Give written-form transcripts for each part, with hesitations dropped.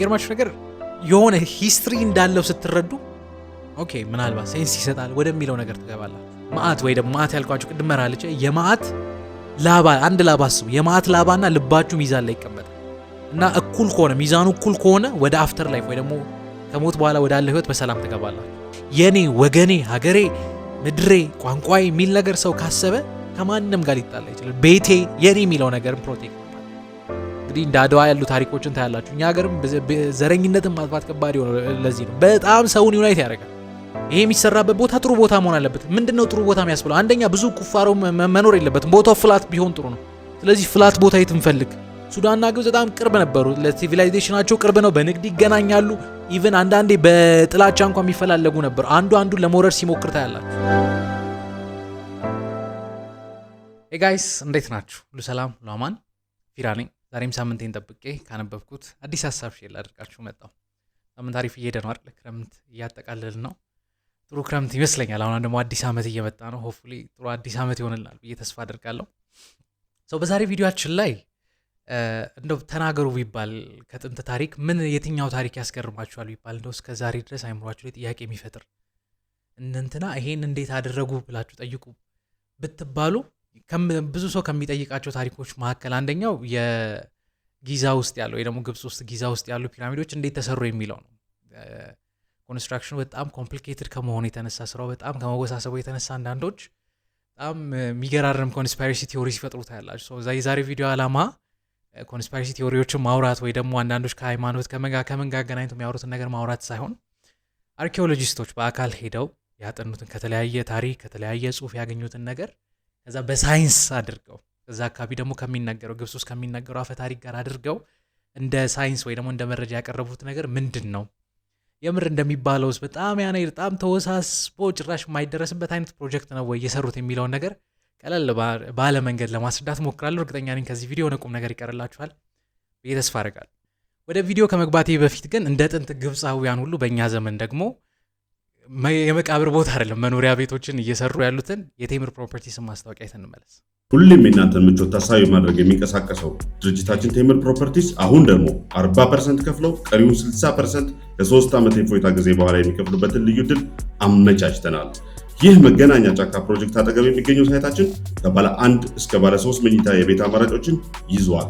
የሚገርማችሁ ነገር የሆነ ሂስትሪ እንዳለው ስትረዱ ኦኬ ምናልባት ሴንስ ይሰጣል ወደሚለው ነገር ትገባላችሁ። ማአት ወይ ደግሞ ማአት ያልኳችሁ ቅድም መራለች የማአት ላባ አንድ ላባ አስቡ። የማአት ላባና ልባችሁ ሚዛን ላይ ይቀመጣል እና እኩል ከሆነ ሚዛኑ እኩል ከሆነ ወደ አፍተር ላይፍ ወይ ደግሞ ከሞት በኋላ ወዳለ ህይወት በሰላም ትገባላችሁ። የኔ ወገኔ ሀገሬ ምድሬ ቋንቋዬ የሚል ነገር ሰው ካሰበ ከማንም ጋር ሊጣላ ይችላል። ቤቴ የኔ የሚለው ነገር ፕሮቴክት እንግዲህ እንደ አድዋ ያሉ ታሪኮችን ታያላችሁ። እኛ ሀገርም ዘረኝነትን ማጥፋት ከባድ ሆነ። ለዚህ ነው በጣም ሰውን ዩናይት ያደርጋል። ይሄ የሚሰራበት ቦታ ጥሩ ቦታ መሆን አለበት። ምንድነው ጥሩ ቦታ የሚያስብለው? አንደኛ ብዙ ቁፋሮ መኖር የለበትም። ቦታው ፍላት ቢሆን ጥሩ ነው። ስለዚህ ፍላት ቦታ የት እንፈልግ? ሱዳንና ግብጽ በጣም ቅርብ ነበሩ። ለሲቪላይዜሽናቸው ቅርብ ነው። በንግድ ይገናኛሉ። ኢቭን አንዳንዴ በጥላቻ እንኳን የሚፈላለጉ ነበር። አንዱን ለመውረድ ሲሞክር ታያላችሁ። ሄይ ጋይስ እንዴት ናችሁ? ሁሉ ሰላም ሁሉ አማን? ፊራ ነኝ። ዛሬም ሳምንቴን ጠብቄ ካነበብኩት አዲስ ሀሳብ ሼር ላደርጋችሁ መጣሁ። ሳምንት አሪፍ እየሄደ ነው አይደል? ክረምት እያጠቃለልን ነው። ጥሩ ክረምት ይመስለኛል። አሁን ደግሞ አዲስ ዓመት እየመጣ ነው። ሆፕፉሊ ጥሩ አዲስ ዓመት ይሆንልናል ብዬ ተስፋ አደርጋለሁ። በዛሬ ቪዲዮአችን ላይ እንደው ተናገሩ ቢባል ከጥንት ታሪክ የትኛው ታሪክ ያስገርማችኋል ቢባል እንደው እስከ ዛሬ ድረስ አይምሯችሁ ላይ ጥያቄ የሚፈጥር እንትና ይሄን እንዴት አደረጉ ብላችሁ ጠይቁ ብትባሉ ብዙ ሰው ከሚጠይቃቸው ታሪኮች መካከል አንደኛው የጊዛ ውስጥ ያለው ወይ ደግሞ ግብጽ ውስጥ ጊዛ ውስጥ ያሉ ፒራሚዶች እንዴት ተሰሩ የሚለው ነው። ኮንስትራክሽኑ በጣም ኮምፕሊኬትድ ከመሆኑ የተነሳ ስራው በጣም ከመወሳሰቡ የተነሳ አንዳንዶች በጣም የሚገራርም ኮንስፓይረሲ ቲዮሪ ሲፈጥሩ ታያላችሁ። የዛሬ ቪዲዮ ዓላማ ኮንስፓይረሲ ቲዮሪዎችን ማውራት ወይ ደግሞ አንዳንዶች ከሃይማኖት ከምን ጋር አገናኝተው የሚያወሩትን ነገር ማውራት ሳይሆን አርኪኦሎጂስቶች በአካል ሄደው ያጠኑትን ከተለያየ ታሪክ ከተለያየ ጽሑፍ ያገኙትን ነገር ከዛ በሳይንስ አድርገው ከዛ አካባቢ ደግሞ ከሚነገረው ግብጽ ውስጥ ከሚነገረው አፈ ታሪክ ጋር አድርገው እንደ ሳይንስ ወይ ደግሞ እንደ መረጃ ያቀረቡት ነገር ምንድን ነው? የምር እንደሚባለውስ በጣም ተወሳስቦ ጭራሽ የማይደረስበት አይነት ፕሮጀክት ነው ወይ እየሰሩት የሚለውን ነገር ቀለል ባለ መንገድ ለማስረዳት ሞክራለሁ። እርግጠኛ ነኝ ከዚህ ቪዲዮ ቁም ነገር ይቀርላችኋል ብዬ ተስፋ አደርጋለሁ። ወደ ቪዲዮ ከመግባቴ በፊት ግን እንደ ጥንት ግብጻውያን ሁሉ በእኛ ዘመን ደግሞ የመቃብር ቦታ አይደለም መኖሪያ ቤቶችን እየሰሩ ያሉትን የቴምር ፕሮፐርቲስን ማስታወቂያ እንመለስ። ሁሉም የእናንተን ምቾት ታሳቢ ማድረግ የሚንቀሳቀሰው ድርጅታችን ቴምር ፕሮፐርቲስ አሁን ደግሞ 40% ከፍለው ቀሪውን 60% ለ3 ዓመት የፎይታ ጊዜ በኋላ የሚከፍሉበትን ልዩ ዕድል አመቻችተናል። ይህ መገናኛ ጫካ ፕሮጀክት አጠገብ የሚገኘው ሳይታችን ከባለ 1 እስከ ባለ 3 መኝታ የቤት አማራጮችን ይዟል።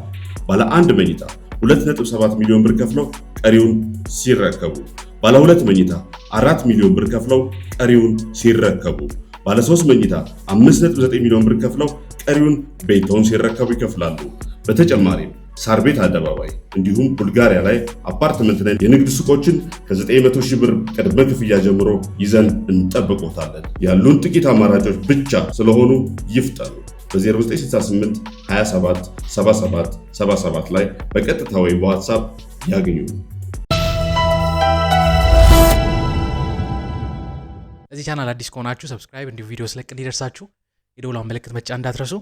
ባለ 1 መኝታ 2.7 ሚሊዮን ብር ከፍለው ቀሪውን ሲረከቡ፣ ባለ 2 መኝታ 4 ሚሊዮን ብር ከፍለው ቀሪውን ሲረከቡ፣ ባለ 3 መኝታ 5.9 ሚሊዮን ብር ከፍለው ቀሪውን ቤቶን ሲረከቡ ይከፍላሉ። በተጨማሪም ሳር ቤት አደባባይ እንዲሁም ቡልጋሪያ ላይ አፓርትመንትና የንግድ ሱቆችን ከ900 ሺህ ብር ቅድመ ክፍያ ጀምሮ ይዘን እንጠብቆታለን። ያሉን ጥቂት አማራጮች ብቻ ስለሆኑ ይፍጠኑ። በ0968 27 77 77 ላይ በቀጥታ ወይም በዋትሳፕ ያገኙ። እዚህ ቻናል አዲስ ከሆናችሁ ሰብስክራይብ እንዲሁ ቪዲዮ ስለቅ እንዲደርሳችሁ የደውሏን ምልክት መጫን እንዳትረሱ።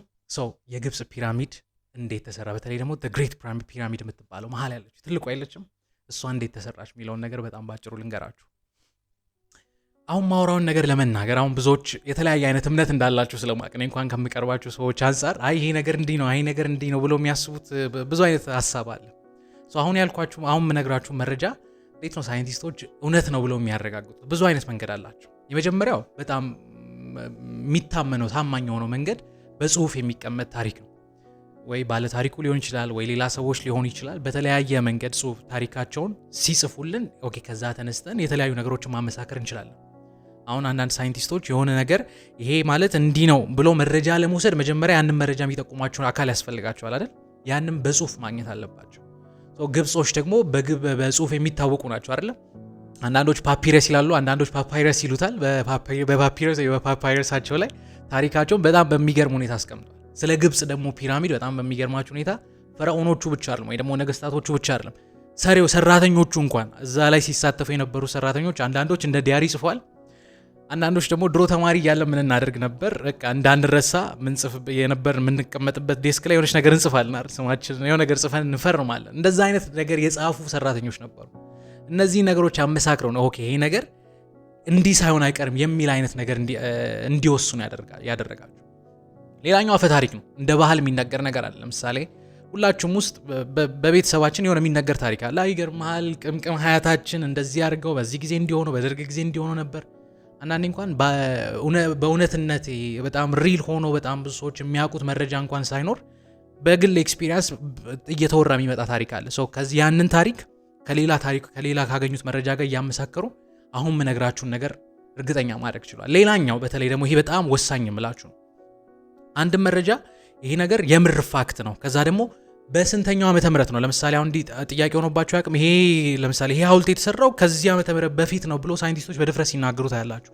የግብጽ ፒራሚድ እንዴት ተሰራ፣ በተለይ ደግሞ ግሬት ፒራሚድ የምትባለው መሀል ያለችው ትልቁ አይለችም እሷ እንዴት ተሰራች የሚለውን ነገር በጣም ባጭሩ ልንገራችሁ። አሁን ማውራውን ነገር ለመናገር አሁን ብዙዎች የተለያየ አይነት እምነት እንዳላችሁ ስለማቅ ነው እንኳን ከምቀርባችሁ ሰዎች አንፃር ይሄ ነገር እንዲህ ነው ይሄ ነገር እንዲህ ነው ብሎ የሚያስቡት ብዙ አይነት ሀሳብ አለ። አሁን ያልኳችሁ አሁን የምነግራችሁ መረጃ እንዴት ነው ሳይንቲስቶች እውነት ነው ብለው የሚያረጋግጡት? ብዙ አይነት መንገድ አላቸው። የመጀመሪያው በጣም የሚታመነው ታማኝ የሆነው መንገድ በጽሁፍ የሚቀመጥ ታሪክ ነው። ወይ ባለ ታሪኩ ሊሆን ይችላል ወይ ሌላ ሰዎች ሊሆን ይችላል። በተለያየ መንገድ ጽሁፍ ታሪካቸውን ሲጽፉልን ኦኬ ከዛ ተነስተን የተለያዩ ነገሮችን ማመሳከር እንችላለን። አሁን አንዳንድ ሳይንቲስቶች የሆነ ነገር ይሄ ማለት እንዲህ ነው ብሎ መረጃ ለመውሰድ መጀመሪያ ያንን መረጃ የሚጠቁማቸው አካል ያስፈልጋቸዋል አይደል? ያንን በጽሁፍ ማግኘት አለባቸው። ግብጾች ደግሞ በጽሁፍ የሚታወቁ ናቸው አይደል? አንዳንዶች ፓፒረስ ይላሉ፣ አንዳንዶች ፓፓይረስ ይሉታል። በፓፓይረሳቸው ላይ ታሪካቸውን በጣም በሚገርም ሁኔታ አስቀምጧል። ስለ ግብጽ ደግሞ ፒራሚድ በጣም በሚገርማችሁ ሁኔታ ፈርዖኖቹ ብቻ አይደለም ወይ ደግሞ ነገስታቶቹ ብቻ አይደለም ሰራተኞቹ እንኳን እዛ ላይ ሲሳተፉ የነበሩ ሰራተኞች አንዳንዶች እንደ ዲያሪ ጽፏል። አንዳንዶች ደግሞ ድሮ ተማሪ እያለ ምን እናደርግ ነበር በቃ እንዳንረሳ ምን ጽፍ የነበር የምንቀመጥበት ዴስክ ላይ የሆነች ነገር እንጽፋለን አይደል? ስማችን የሆነ ነገር ጽፈን እንፈርማለን። እንደዛ አይነት ነገር የጻፉ ሰራተኞች ነበሩ። እነዚህ ነገሮች አመሳክረው ነው ኦኬ ይሄ ነገር እንዲህ ሳይሆን አይቀርም የሚል አይነት ነገር እንዲወስኑ ያደረጋቸው። ሌላኛው አፈ ታሪክ ነው። እንደ ባህል የሚነገር ነገር አለ። ለምሳሌ ሁላችሁም ውስጥ በቤተሰባችን የሆነ የሚነገር ታሪክ አለ። ይገርምሃል ቅምቅም ሀያታችን እንደዚህ አድርገው በዚህ ጊዜ እንዲሆኑ በደርግ ጊዜ እንዲሆኑ ነበር። አንዳንዴ እንኳን በእውነትነት በጣም ሪል ሆኖ በጣም ብዙ ሰዎች የሚያውቁት መረጃ እንኳን ሳይኖር በግል ኤክስፒሪየንስ እየተወራ የሚመጣ ታሪክ አለ። ከዚህ ያንን ታሪክ ከሌላ ካገኙት መረጃ ጋር እያመሳከሩ አሁን የምነግራችሁን ነገር እርግጠኛ ማድረግ ችሏል። ሌላኛው በተለይ ደግሞ ይሄ በጣም ወሳኝ የምላችሁ ነው። አንድ መረጃ ይሄ ነገር የምር ፋክት ነው። ከዛ ደግሞ በስንተኛው ዓመተ ምህረት ነው? ለምሳሌ አሁን ጥያቄ ሆኖባችሁ ያቅም ይሄ ለምሳሌ ይሄ ሐውልት የተሰራው ከዚህ ዓመተ ምህረት በፊት ነው ብሎ ሳይንቲስቶች በድፍረት ሲናገሩት ያላችሁ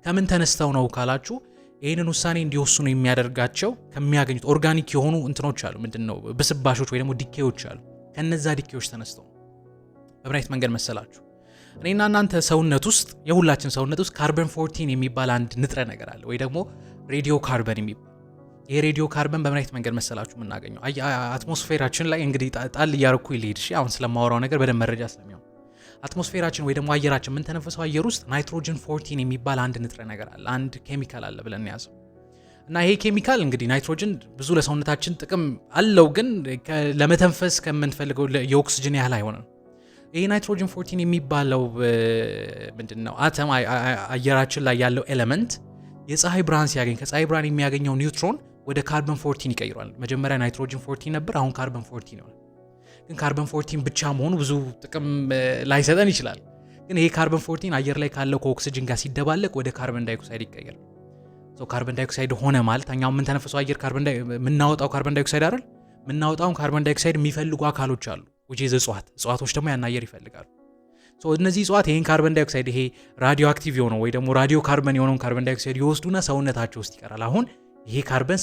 ከምን ተነስተው ነው ካላችሁ ይህንን ውሳኔ እንዲወስኑ የሚያደርጋቸው ከሚያገኙት ኦርጋኒክ የሆኑ እንትኖች አሉ። ምንድነው ብስባሾች ወይ ደግሞ ዲኬዎች አሉ። ከነዛ ዲኬዎች ተነስተው በምን አይነት መንገድ መሰላችሁ? እኔና እናንተ ሰውነት ውስጥ የሁላችን ሰውነት ውስጥ ካርበን 14 የሚባል አንድ ንጥረ ነገር አለ ወይ ደግሞ ሬዲዮ ካርበን የሚባል። ይሄ ሬዲዮ ካርበን በምን አይነት መንገድ መሰላችሁ የምናገኘው? አትሞስፌራችን ላይ እንግዲህ ጣል እያረኩ ይልሄድ እሺ፣ አሁን ስለማወራው ነገር በደንብ መረጃ ስለሚሆን አትሞስፌራችን ወይ ደግሞ አየራችን የምንተነፍሰው አየር ውስጥ ናይትሮጅን 14 የሚባል አንድ ንጥረ ነገር አለ፣ አንድ ኬሚካል አለ ብለን ያዘው እና ይሄ ኬሚካል እንግዲህ ናይትሮጅን ብዙ ለሰውነታችን ጥቅም አለው፣ ግን ለመተንፈስ ከምንፈልገው የኦክሲጅን ያህል አይሆንም። ይሄ ናይትሮጅን 14 የሚባለው ምንድነው አተም አየራችን ላይ ያለው ኤሌመንት የፀሐይ ብርሃን ሲያገኝ ከፀሐይ ብርሃን የሚያገኘው ኒውትሮን ወደ ካርበን 14 ይቀይራል። መጀመሪያ ናይትሮጅን 14 ነበር፣ አሁን ካርበን 14 ነው። ግን ካርበን 14 ብቻ መሆኑ ብዙ ጥቅም ላይሰጠን ይችላል። ግን ይሄ ካርበን 14 አየር ላይ ካለው ከኦክሲጅን ጋር ሲደባለቅ ወደ ካርበን ዳይኦክሳይድ ይቀየራል። ካርበን ዳይኦክሳይድ ሆነ ማለት እኛው የምንተነፍሰው አየር የምናወጣው ካርበን ዳይኦክሳይድ አይደል? የምናወጣውን ካርበን ዳይኦክሳይድ የሚፈልጉ አካሎች አሉ፣ which is እጽዋቶች ደግሞ ያን አየር ይፈልጋሉ። እነዚህ እጽዋት ይሄን ካርበን ዳይኦክሳይድ ይሄ ራዲዮ አክቲቭ የሆነው ወይ ደግሞ ራዲዮ ካርበን የሆነውን ካርበን ዳይኦክሳይድ ይወስዱና ሰውነታቸው ውስጥ ይቀራል። አሁን ይሄ ካርበን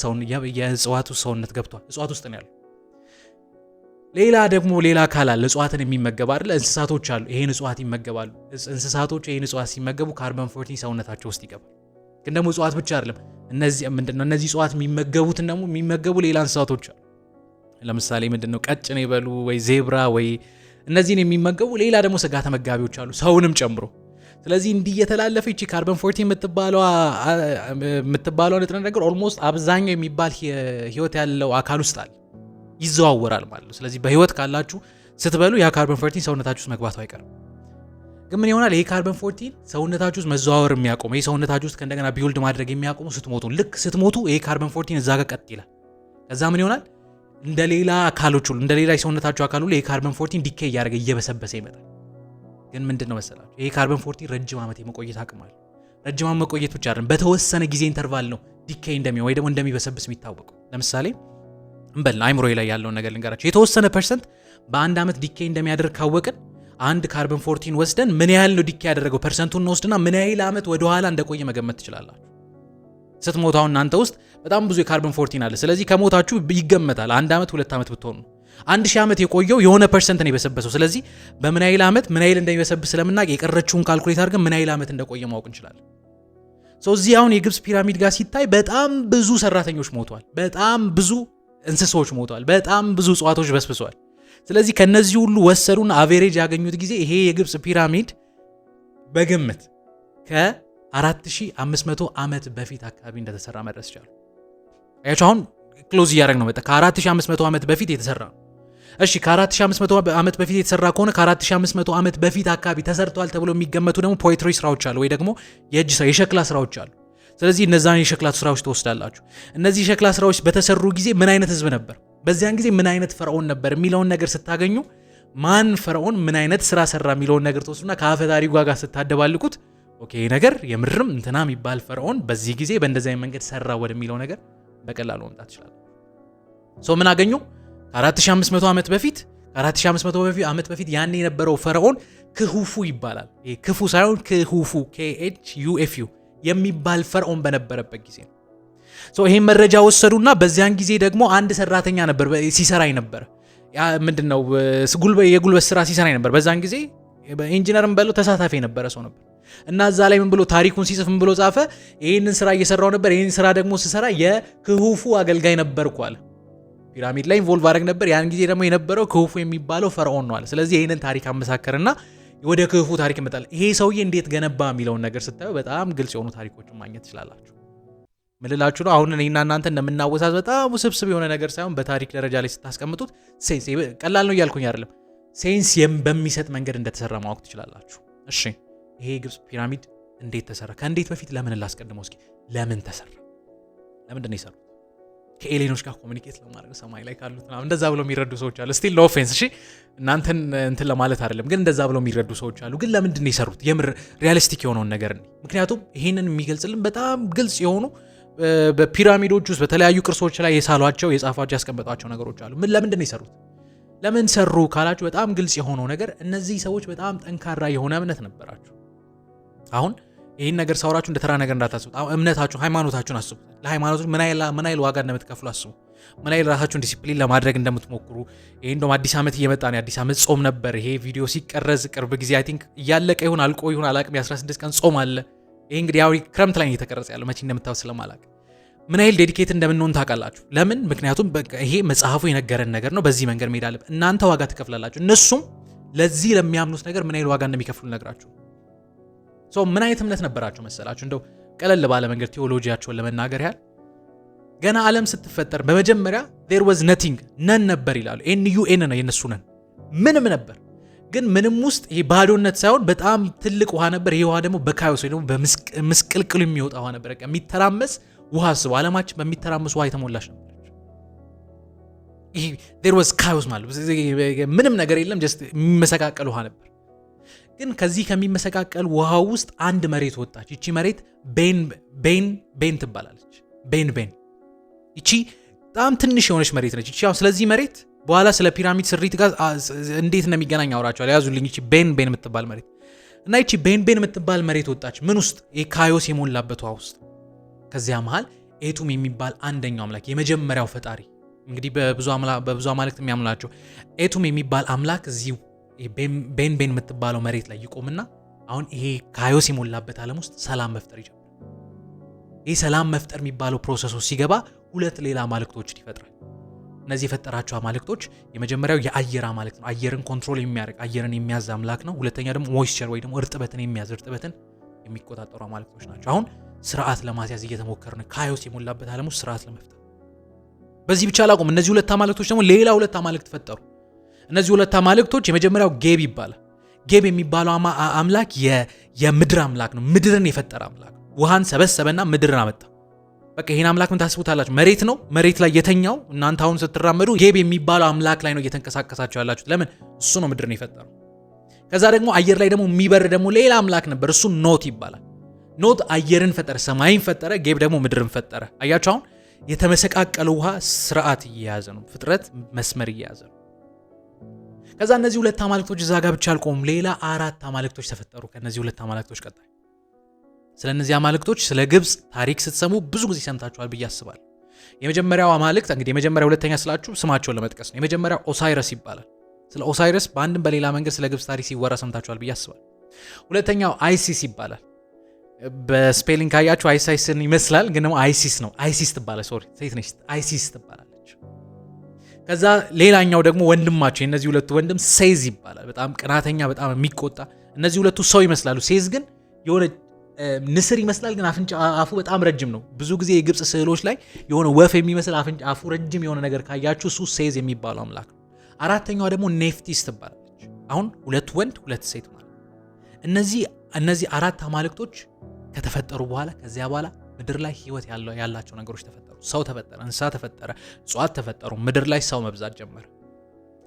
የእጽዋቱ ሰውነት ገብቷል፣ እጽዋት ውስጥ ነው ያለው። ሌላ አካል አለ እጽዋትን የሚመገብ አይደል? እንስሳቶች አሉ፣ ይሄን እጽዋት ይመገባሉ። እንስሳቶች ይሄን እጽዋት ሲመገቡ ካርበን 14 ሰውነታቸው ውስጥ ይገባል። ግን ደግሞ እጽዋት ብቻ አይደለም፣ እነዚህ እጽዋት የሚመገቡትን ደግሞ የሚመገቡ ሌላ እንስሳቶች አሉ። ለምሳሌ ምንድነው ቀጭኔ ይበሉ ወይ ዜብራ ወይ እነዚህን የሚመገቡ ሌላ ደግሞ ስጋ ተመጋቢዎች አሉ፣ ሰውንም ጨምሮ። ስለዚህ እንዲህ የተላለፈ እቺ ካርበን 14 የምትባለው ንጥረ ነገር ኦልሞስት አብዛኛው የሚባል ህይወት ያለው አካል ውስጥ አለ፣ ይዘዋወራል ማለት ነው። ስለዚህ በህይወት ካላችሁ ስትበሉ ያ ካርበን 14 ሰውነታችሁ ውስጥ መግባቱ አይቀርም። ግን ምን ይሆናል? ይሄ ካርበን 14 ሰውነታችሁ ውስጥ መዘዋወር የሚያቆመው ይሄ ሰውነታችሁ ውስጥ ከእንደገና ቢውልድ ማድረግ የሚያቆመው ስትሞቱ፣ ልክ ስትሞቱ ይሄ ካርበን 14 እዛ ጋር ቀጥ ይላል። ከዛ ምን ይሆናል? እንደሌላ አካሎች ሁሉ እንደሌላ የሰውነታችሁ አካል ሁሉ ይሄ ካርበን 14 ዲኬይ እያደረገ እየበሰበሰ ይመጣል። ግን ምንድነው መሰላችሁ? ይሄ ካርበን 14 ረጅም ዓመት የመቆየት አቅም አለው። ረጅም ዓመት መቆየት ብቻ አይደለም፣ በተወሰነ ጊዜ ኢንተርቫል ነው ዲኬይ እንደሚሆን ወይ ደግሞ እንደሚበሰብስ የሚታወቀው። ለምሳሌ አይምሮ ላይ ያለውን ነገር ልንገራችሁ። የተወሰነ ፐርሰንት በአንድ ዓመት ዲኬይ እንደሚያደርግ ካወቅን አንድ ካርበን 14 ወስደን ምን ያህል ነው ዲኬይ ያደረገው ፐርሰንቱን ወስድና ምን ያህል ዓመት ወደ ኋላ እንደቆየ መገመት ትችላላችሁ። ስትሞታው እናንተ ውስጥ በጣም ብዙ የካርበን 14 አለ። ስለዚህ ከሞታችሁ ይገመታል 1 ዓመት 2 ዓመት ብትሆኑ 1000 ዓመት የቆየው የሆነ ፐርሰንት ነው የበሰበሰው። ስለዚህ በምን ያህል ዓመት ምን ያህል እንደሚበሰብስ ስለምናውቅ የቀረችውን ካልኩሌት አድርገን ምን ያህል ዓመት እንደቆየ ማወቅ እንችላለን። እዚህ አሁን የግብጽ ፒራሚድ ጋር ሲታይ በጣም ብዙ ሰራተኞች ሞተዋል፣ በጣም ብዙ እንስሳዎች ሞተዋል፣ በጣም ብዙ እጽዋቶች በስብሰዋል። ስለዚህ ከነዚህ ሁሉ ወሰዱና አቬሬጅ ያገኙት ጊዜ ይሄ የግብጽ ፒራሚድ በግምት ከ4500 ዓመት በፊት አካባቢ እንደተሰራ መድረስ ይችላል። አያችሁ አሁን ክሎዝ እያደረግ ነው። ከ4500 ዓመት በፊት የተሰራ ነው። እሺ ከ4500 ዓመት በፊት የተሰራ ከሆነ ከ4500 ዓመት በፊት አካባቢ ተሰርቷል ተብሎ የሚገመቱ ደግሞ ፖኤትሪ ስራዎች አሉ ወይ ደግሞ የእጅ ስራ የሸክላ ስራዎች አሉ። ስለዚህ እነዛን የሸክላ ስራዎች ተወስዳላችሁ። እነዚህ የሸክላ ስራዎች በተሰሩ ጊዜ ምን አይነት ህዝብ ነበር፣ በዚያን ጊዜ ምን አይነት ፈርዖን ነበር የሚለውን ነገር ስታገኙ ማን ፈርዖን ምን አይነት ስራ ሰራ የሚለውን ነገር ተወስዱና ከአፈ ታሪኩ ጋር ስታደባልቁት ኦኬ ነገር የምርም እንትና የሚባል ፈርዖን በዚህ ጊዜ በእንደዚህ አይነት መንገድ ሰራ ወደሚለው ነገር በቀላሉ መምጣት ይችላል። ምን አገኙ? ከ4500 ዓመት በፊት ከ4500 ዓመት በፊት ያኔ የነበረው ፈርዖን ክሁፉ ይባላል። ይሄ ክፉ ሳይሆን ክሁፉ KHUFU የሚባል ፈርዖን በነበረበት ጊዜ ነው። ይሄን መረጃ ወሰዱና በዚያን ጊዜ ደግሞ አንድ ሰራተኛ ነበር ሲሰራ ነበር። ያ ምንድነው የጉልበት ስራ ሲሰራ ነበር። በዛን ጊዜ ኢንጂነርም በለው ተሳታፊ የነበረ ሰው ነበር እና እዛ ላይ ምን ብሎ ታሪኩን ሲጽፍ ምን ብሎ ጻፈ? ይሄንን ስራ እየሰራው ነበር፣ ይሄን ስራ ደግሞ ስሰራ የክሁፉ አገልጋይ ነበርኩ አለ። ፒራሚድ ላይ ኢንቮልቭ አደረግ ነበር። ያን ጊዜ ደግሞ የነበረው ክሁፉ የሚባለው ፈርዖን ነው አለ። ስለዚህ ይሄንን ታሪክ አመሳከርና ወደ ክሁፉ ታሪክ ይመጣል። ይሄ ሰውዬ እንዴት ገነባ የሚለውን ነገር ስታዩ በጣም ግልጽ የሆኑ ታሪኮችን ማግኘት ትችላላችሁ። ምልላችሁ ነው። አሁን እኔና እናንተ እንደምናወሳዝ በጣም ውስብስብ የሆነ ነገር ሳይሆን በታሪክ ደረጃ ላይ ስታስቀምጡት ሴንስ ቀላል ነው እያልኩኝ አይደለም፣ ሴንስ በሚሰጥ መንገድ እንደተሰራ ማወቅ ትችላላችሁ። እሺ ይሄ ግብጽ ፒራሚድ እንዴት ተሰራ? ከእንዴት በፊት ለምን ላስቀድመው እስኪ። ለምን ተሰራ? ለምንድን ነው የሰሩት? ከኤሊኖች ጋር ኮሚኒኬት ለማድረግ ሰማይ ላይ ካሉት ምናምን እንደዛ ብለው የሚረዱ ሰዎች አሉ። ስቲል ኖ ኦፌንስ፣ እሺ እናንተን እንትን ለማለት አይደለም፣ ግን እንደዛ ብለው የሚረዱ ሰዎች አሉ። ግን ለምንድን ነው የሰሩት? የምር ሪያሊስቲክ የሆነውን ነገር ነው። ምክንያቱም ይሄንን የሚገልጽልን በጣም ግልጽ የሆኑ በፒራሚዶች ውስጥ በተለያዩ ቅርሶች ላይ የሳሏቸው የጻፏቸው ያስቀመጧቸው ነገሮች አሉ። ለምንድን ነው የሰሩት? ለምን ሰሩ ካላችሁ በጣም ግልጽ የሆነው ነገር እነዚህ ሰዎች በጣም ጠንካራ የሆነ እምነት ነበራቸው። አሁን ይህን ነገር ሳወራችሁ እንደ ተራ ነገር እንዳታስቡት። እምነታችሁ ሃይማኖታችሁን አስቡ። ለሃይማኖታችሁ ምን ያህል ዋጋ እንደምትከፍሉ አስቡ። ምን ያህል ራሳችሁን ዲሲፕሊን ለማድረግ እንደምትሞክሩ። ይሄ እንደውም አዲስ ዓመት እየመጣ ነው። አዲስ ዓመት ጾም ነበር። ይሄ ቪዲዮ ሲቀረጽ ቅርብ ጊዜ አይ ቲንክ እያለቀ ይሁን አልቆ ይሁን አላቅም፣ የ16 ቀን ጾም አለ። ይሄ እንግዲህ ያው ክረምት ላይ እየተቀረጸ ያለው መቼ እንደምታው ስለማላቅ ምን ያህል ዴዲኬት እንደምንሆን ታውቃላችሁ። ለምን? ምክንያቱም ይሄ መጽሐፉ የነገረን ነገር ነው። በዚህ መንገድ መሄድ አለብን። እናንተ ዋጋ ትከፍላላችሁ። እነሱም ለዚህ ለሚያምኑት ነገር ምን ያህል ዋጋ እንደሚከፍሉ ነግራችሁ። ምን አይነት እምነት ነበራቸው መሰላችሁ? እንደው ቀለል ባለ መንገድ ቴዎሎጂያቸውን ለመናገር ያህል ገና ዓለም ስትፈጠር በመጀመሪያ there was nothing ነን ነበር ይላሉ። NUN ነው የነሱ ነን፣ ምንም ነበር። ግን ምንም ውስጥ ይሄ ባዶነት ሳይሆን በጣም ትልቅ ውሃ ነበር። ይሄ ውሃ ደግሞ በካዮስ ወይ ደግሞ በምስቅልቅሉ የሚወጣ ውሃ ነበር። የሚተራመስ ውሃ አስቡ። ዓለማችን በሚተራመስ ውሃ የተሞላች ነበረች። ይሄ there was chaos ማለት ምንም ነገር የለም፣ just የሚመሰቃቀል ውሃ ነበር። ግን ከዚህ ከሚመሰቃቀል ውሃ ውስጥ አንድ መሬት ወጣች። ይቺ መሬት ቤን ትባላለች። ቤን ይቺ በጣም ትንሽ የሆነች መሬት ነች። ይቺ ስለዚህ መሬት በኋላ ስለ ፒራሚድ ስሪት ጋር እንዴት እንደሚገናኝ አወራቸዋል። ያዙልኝ። ይቺ ቤን የምትባል መሬት እና ይቺ ቤን የምትባል መሬት ወጣች። ምን ውስጥ? ካዮስ የሞላበት ውሃ ውስጥ። ከዚያ መሃል ኤቱም የሚባል አንደኛው አምላክ የመጀመሪያው ፈጣሪ እንግዲህ በብዙ አማልክት የሚያምናቸው ኤቱም የሚባል አምላክ እዚህ ቤን የምትባለው መሬት ላይ ይቆምና አሁን ይሄ ካዮስ የሞላበት ዓለም ውስጥ ሰላም መፍጠር ይጀምራል። ይሄ ሰላም መፍጠር የሚባለው ፕሮሰስ ውስጥ ሲገባ ሁለት ሌላ አማልክቶችን ይፈጥራል። እነዚህ የፈጠራቸው አማልክቶች የመጀመሪያው የአየር አማልክት ነው። አየርን ኮንትሮል የሚያደርግ አየርን የሚያዝ አምላክ ነው። ሁለተኛ ደግሞ ሞይስቸር ወይ ደግሞ እርጥበትን የሚያዝ እርጥበትን የሚቆጣጠሩ አማልክቶች ናቸው። አሁን ስርዓት ለማስያዝ እየተሞከረ ነው፣ ካዮስ የሞላበት ዓለም ውስጥ ስርዓት ለመፍጠር። በዚህ ብቻ አላቆም። እነዚህ ሁለት አማልክቶች ደግሞ ሌላ ሁለት አማልክት ፈጠሩ። እነዚህ ሁለት አማልክቶች የመጀመሪያው ጌብ ይባላል። ጌብ የሚባለው አምላክ የምድር አምላክ ነው። ምድርን የፈጠረ አምላክ ውሃን ሰበሰበና ምድርን አመጣ። በቃ ይሄን አምላክ ምን ታስቡታላችሁ? መሬት ነው። መሬት ላይ የተኛው እናንተ አሁን ስትራመዱ ጌብ የሚባለው አምላክ ላይ ነው እየተንቀሳቀሳችሁ ያላችሁት። ለምን? እሱ ነው ምድርን የፈጠረው። ከዛ ደግሞ አየር ላይ ደግሞ የሚበር ደግሞ ሌላ አምላክ ነበር። እሱ ኖት ይባላል። ኖት አየርን ፈጠረ፣ ሰማይን ፈጠረ። ጌብ ደግሞ ምድርን ፈጠረ። አያችሁ፣ አሁን የተመሰቃቀለ ውሃ ስርዓት እየያዘ ነው። ፍጥረት መስመር እየያዘ ነው። ከዛ እነዚህ ሁለት አማልክቶች እዛ ጋር ብቻ አልቆሙም። ሌላ 4 አማልክቶች ተፈጠሩ ከነዚህ ሁለት አማልክቶች ቀጣይ። ስለ እነዚህ አማልክቶች ስለ ግብጽ ታሪክ ስትሰሙ ብዙ ጊዜ ሰምታችኋል ብዬ አስባለሁ። የመጀመሪያው አማልክት እንግዲህ የመጀመሪያው ሁለተኛ ስላችሁ ስማቸውን ለመጥቀስ ነው። የመጀመሪያው ኦሳይረስ ይባላል። ስለ ኦሳይረስ በአንድም በሌላ መንገድ ስለ ግብጽ ታሪክ ሲወራ ሰምታችኋል ብዬ አስባለሁ። ሁለተኛው አይሲስ ይባላል። በስፔሊንግ ካያችሁ አይሳይስን ይመስላል፣ ግን ደግሞ አይሲስ ነው። አይሲስ ትባላለች። ሶሪ ሴት ነች። አይሲስ ትባላለች። ከዛ ሌላኛው ደግሞ ወንድማቸው የነዚህ ሁለቱ ወንድም ሴዝ ይባላል። በጣም ቅናተኛ፣ በጣም የሚቆጣ። እነዚህ ሁለቱ ሰው ይመስላሉ። ሴዝ ግን የሆነ ንስር ይመስላል፣ ግን አፉ በጣም ረጅም ነው። ብዙ ጊዜ የግብጽ ስዕሎች ላይ የሆነ ወፍ የሚመስል አፉ ረጅም የሆነ ነገር ካያችሁ እሱ ሴዝ የሚባለው አምላክ ነው። አራተኛዋ ደግሞ ኔፍቲስ ትባላለች። አሁን ሁለት ወንድ ሁለት ሴት ማለት። እነዚህ 4 አማልክቶች ከተፈጠሩ በኋላ ከዚያ በኋላ ምድር ላይ ህይወት ያላቸው ነገሮች ተፈጠሩ። ሰው ተፈጠረ፣ እንስሳ ተፈጠረ፣ እጽዋት ተፈጠሩ። ምድር ላይ ሰው መብዛት ጀመረ።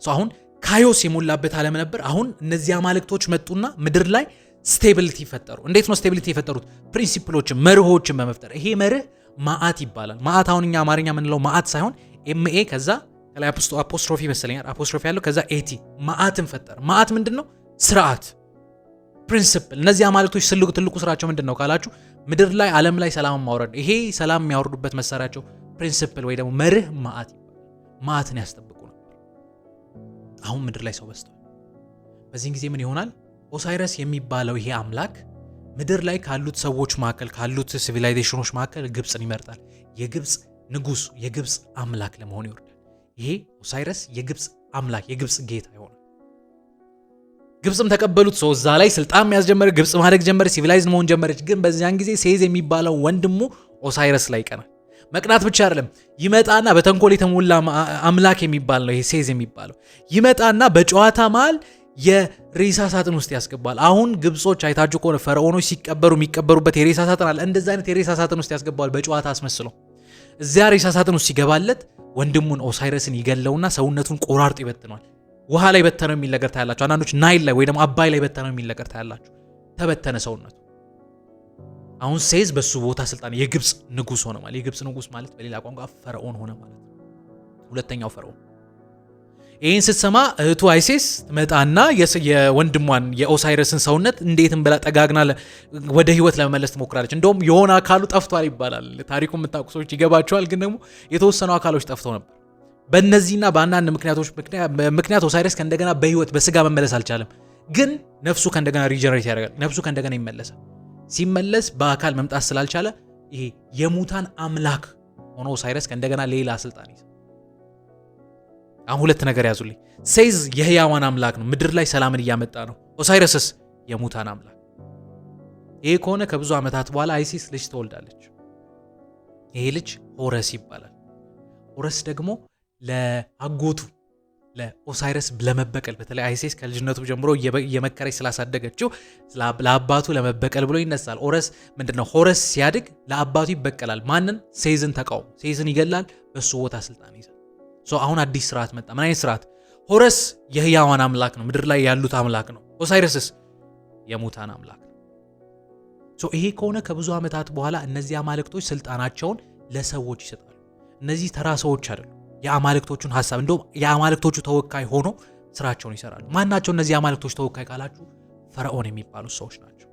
አሁን ካዮስ የሞላበት ዓለም ነበር። አሁን እነዚህ አማልክቶች መጡና ምድር ላይ ስቴቢሊቲ ፈጠሩ። እንዴት ነው ስቴቢሊቲ የፈጠሩት? ፕሪንሲፕሎችን፣ መርሆችን በመፍጠር። ይሄ መርህ ማአት ይባላል። ማአት አሁን እኛ አማርኛ የምንለው ማአት ሳይሆን ኤምኤ ከዛ ከላይ አፖስትሮፊ መሰለኛል፣ አፖስትሮፊ ያለው ከዛ ኤቲ ማአትን ፈጠረ። ማአት ምንድነው? ስርዓት፣ ፕሪንሲፕል። እነዚህ አማልክቶች ትልቁ ስራቸው ምንድነው ካላችሁ ምድር ላይ ዓለም ላይ ሰላም ማውረድ። ይሄ ሰላም የሚያወርዱበት መሳሪያቸው ፕሪንሲፕል ወይ ደግሞ መርህ ማአት ይባላል። ማአትን ያስጠብቁ ነበር። አሁን ምድር ላይ ሰው በዝቷል። በዚህ ጊዜ ምን ይሆናል? ኦሳይረስ የሚባለው ይሄ አምላክ ምድር ላይ ካሉት ሰዎች መካከል ካሉት ሲቪላይዜሽኖች መካከል ግብጽን ይመርጣል። የግብጽ ንጉስ፣ የግብጽ አምላክ ለመሆን ይወርዳል። ይሄ ኦሳይረስ የግብጽ አምላክ፣ የግብጽ ጌታ ይሆናል። ግብጽም ተቀበሉት። ሰው እዛ ላይ ስልጣን ያስጀመረ፣ ግብጽ ማደግ ጀመረ፣ ሲቪላይዝ መሆን ጀመረች። ግን በዚያን ጊዜ ሴዝ የሚባለው ወንድሙ ኦሳይረስ ላይ ይቀናል። መቅናት ብቻ አይደለም ይመጣና በተንኮል የተሞላ አምላክ የሚባል ነው ይሄ ሴዝ የሚባለው ይመጣና በጨዋታ መሃል የሬሳ ሳጥን ውስጥ ያስገባል። አሁን ግብጾች አይታችሁ ከሆነ ፈርዖኖች ሲቀበሩ የሚቀበሩበት የሬሳ ሳጥን አለ። እንደዛ አይነት የሬሳ ሳጥን ውስጥ ያስገባዋል በጨዋታ አስመስሎ። እዚያ ሬሳ ሳጥን ውስጥ ሲገባለት ወንድሙን ኦሳይረስን ይገለውና ሰውነቱን ቆራርጦ ይበትነዋል። ውሃ ላይ በተነው የሚል ነገር ታያላችሁ። አንዳንዶች ናይል ላይ ወይ ደግሞ አባይ ላይ በተነው የሚል ነገር ታያላችሁ። ተበተነ ሰውነቱ። አሁን ሴዝ በሱ ቦታ ስልጣን የግብጽ ንጉስ ሆነ ማለት የግብጽ ንጉስ ማለት በሌላ ቋንቋ ፈርዖን ሆነ ማለት ሁለተኛው ፈርዖን። ይህን ስትሰማ እህቱ አይሴስ ትመጣና የወንድሟን የኦሳይረስን ሰውነት እንዴትም ብላ ጠጋግና ወደ ህይወት ለመመለስ ትሞክራለች። እንደውም የሆነ አካሉ ጠፍቷል ይባላል። ታሪኩ የምታውቁ ሰዎች ይገባቸዋል። ግን ደግሞ የተወሰኑ አካሎች ጠፍተው ነበር። በእነዚህና በአንዳንድ ምክንያቶች ምክንያት ኦሳይረስ ከእንደገና በህይወት በስጋ መመለስ አልቻለም። ግን ነፍሱ ከእንደገና ሪጀነሬት ያደርጋል። ነፍሱ ከእንደገና ይመለሳል። ሲመለስ በአካል መምጣት ስላልቻለ ይሄ የሙታን አምላክ ሆኖ ኦሳይረስ ከእንደገና ሌላ ስልጣን ይዘ አሁን ሁለት ነገር ያዙልኝ። ሴዝ የህያዋን አምላክ ነው፣ ምድር ላይ ሰላምን እያመጣ ነው። ኦሳይረስስ የሙታን አምላክ። ይሄ ከሆነ ከብዙ ዓመታት በኋላ አይሲስ ልጅ ትወልዳለች። ይሄ ልጅ ሆረስ ይባላል። ሆረስ ደግሞ ለአጎቱ ለኦሳይረስ ለመበቀል በተለይ አይሲስ ከልጅነቱ ጀምሮ እየመከረች ስላሳደገችው ለአባቱ ለመበቀል ብሎ ይነሳል። ሆረስ ሲያድግ ለአባቱ ይበቀላል። ማንን? ሴዝን ተቃውሞ ሴዝን ይገላል። በሱ ቦታ ስልጣን ይዛል። አሁን አዲስ ስርዓት መጣ። ምን አይነት ስርዓት? ሆረስ የህያዋን አምላክ ነው፣ ምድር ላይ ያሉት አምላክ ነው። ኦሳይረስስ የሙታን አምላክ ነው። ይሄ ከሆነ ከብዙ ዓመታት በኋላ እነዚህ አማልክቶች ስልጣናቸውን ለሰዎች ይሰጣሉ። እነዚህ ተራ ሰዎች አይደሉም። የአማልክቶቹን ሐሳብ እንደውም የአማልክቶቹ ተወካይ ሆኖ ስራቸውን ይሰራሉ። ማናቸው እነዚህ አማልክቶች ተወካይ ካላችሁ ፈርዖን የሚባሉ ሰዎች ናቸው።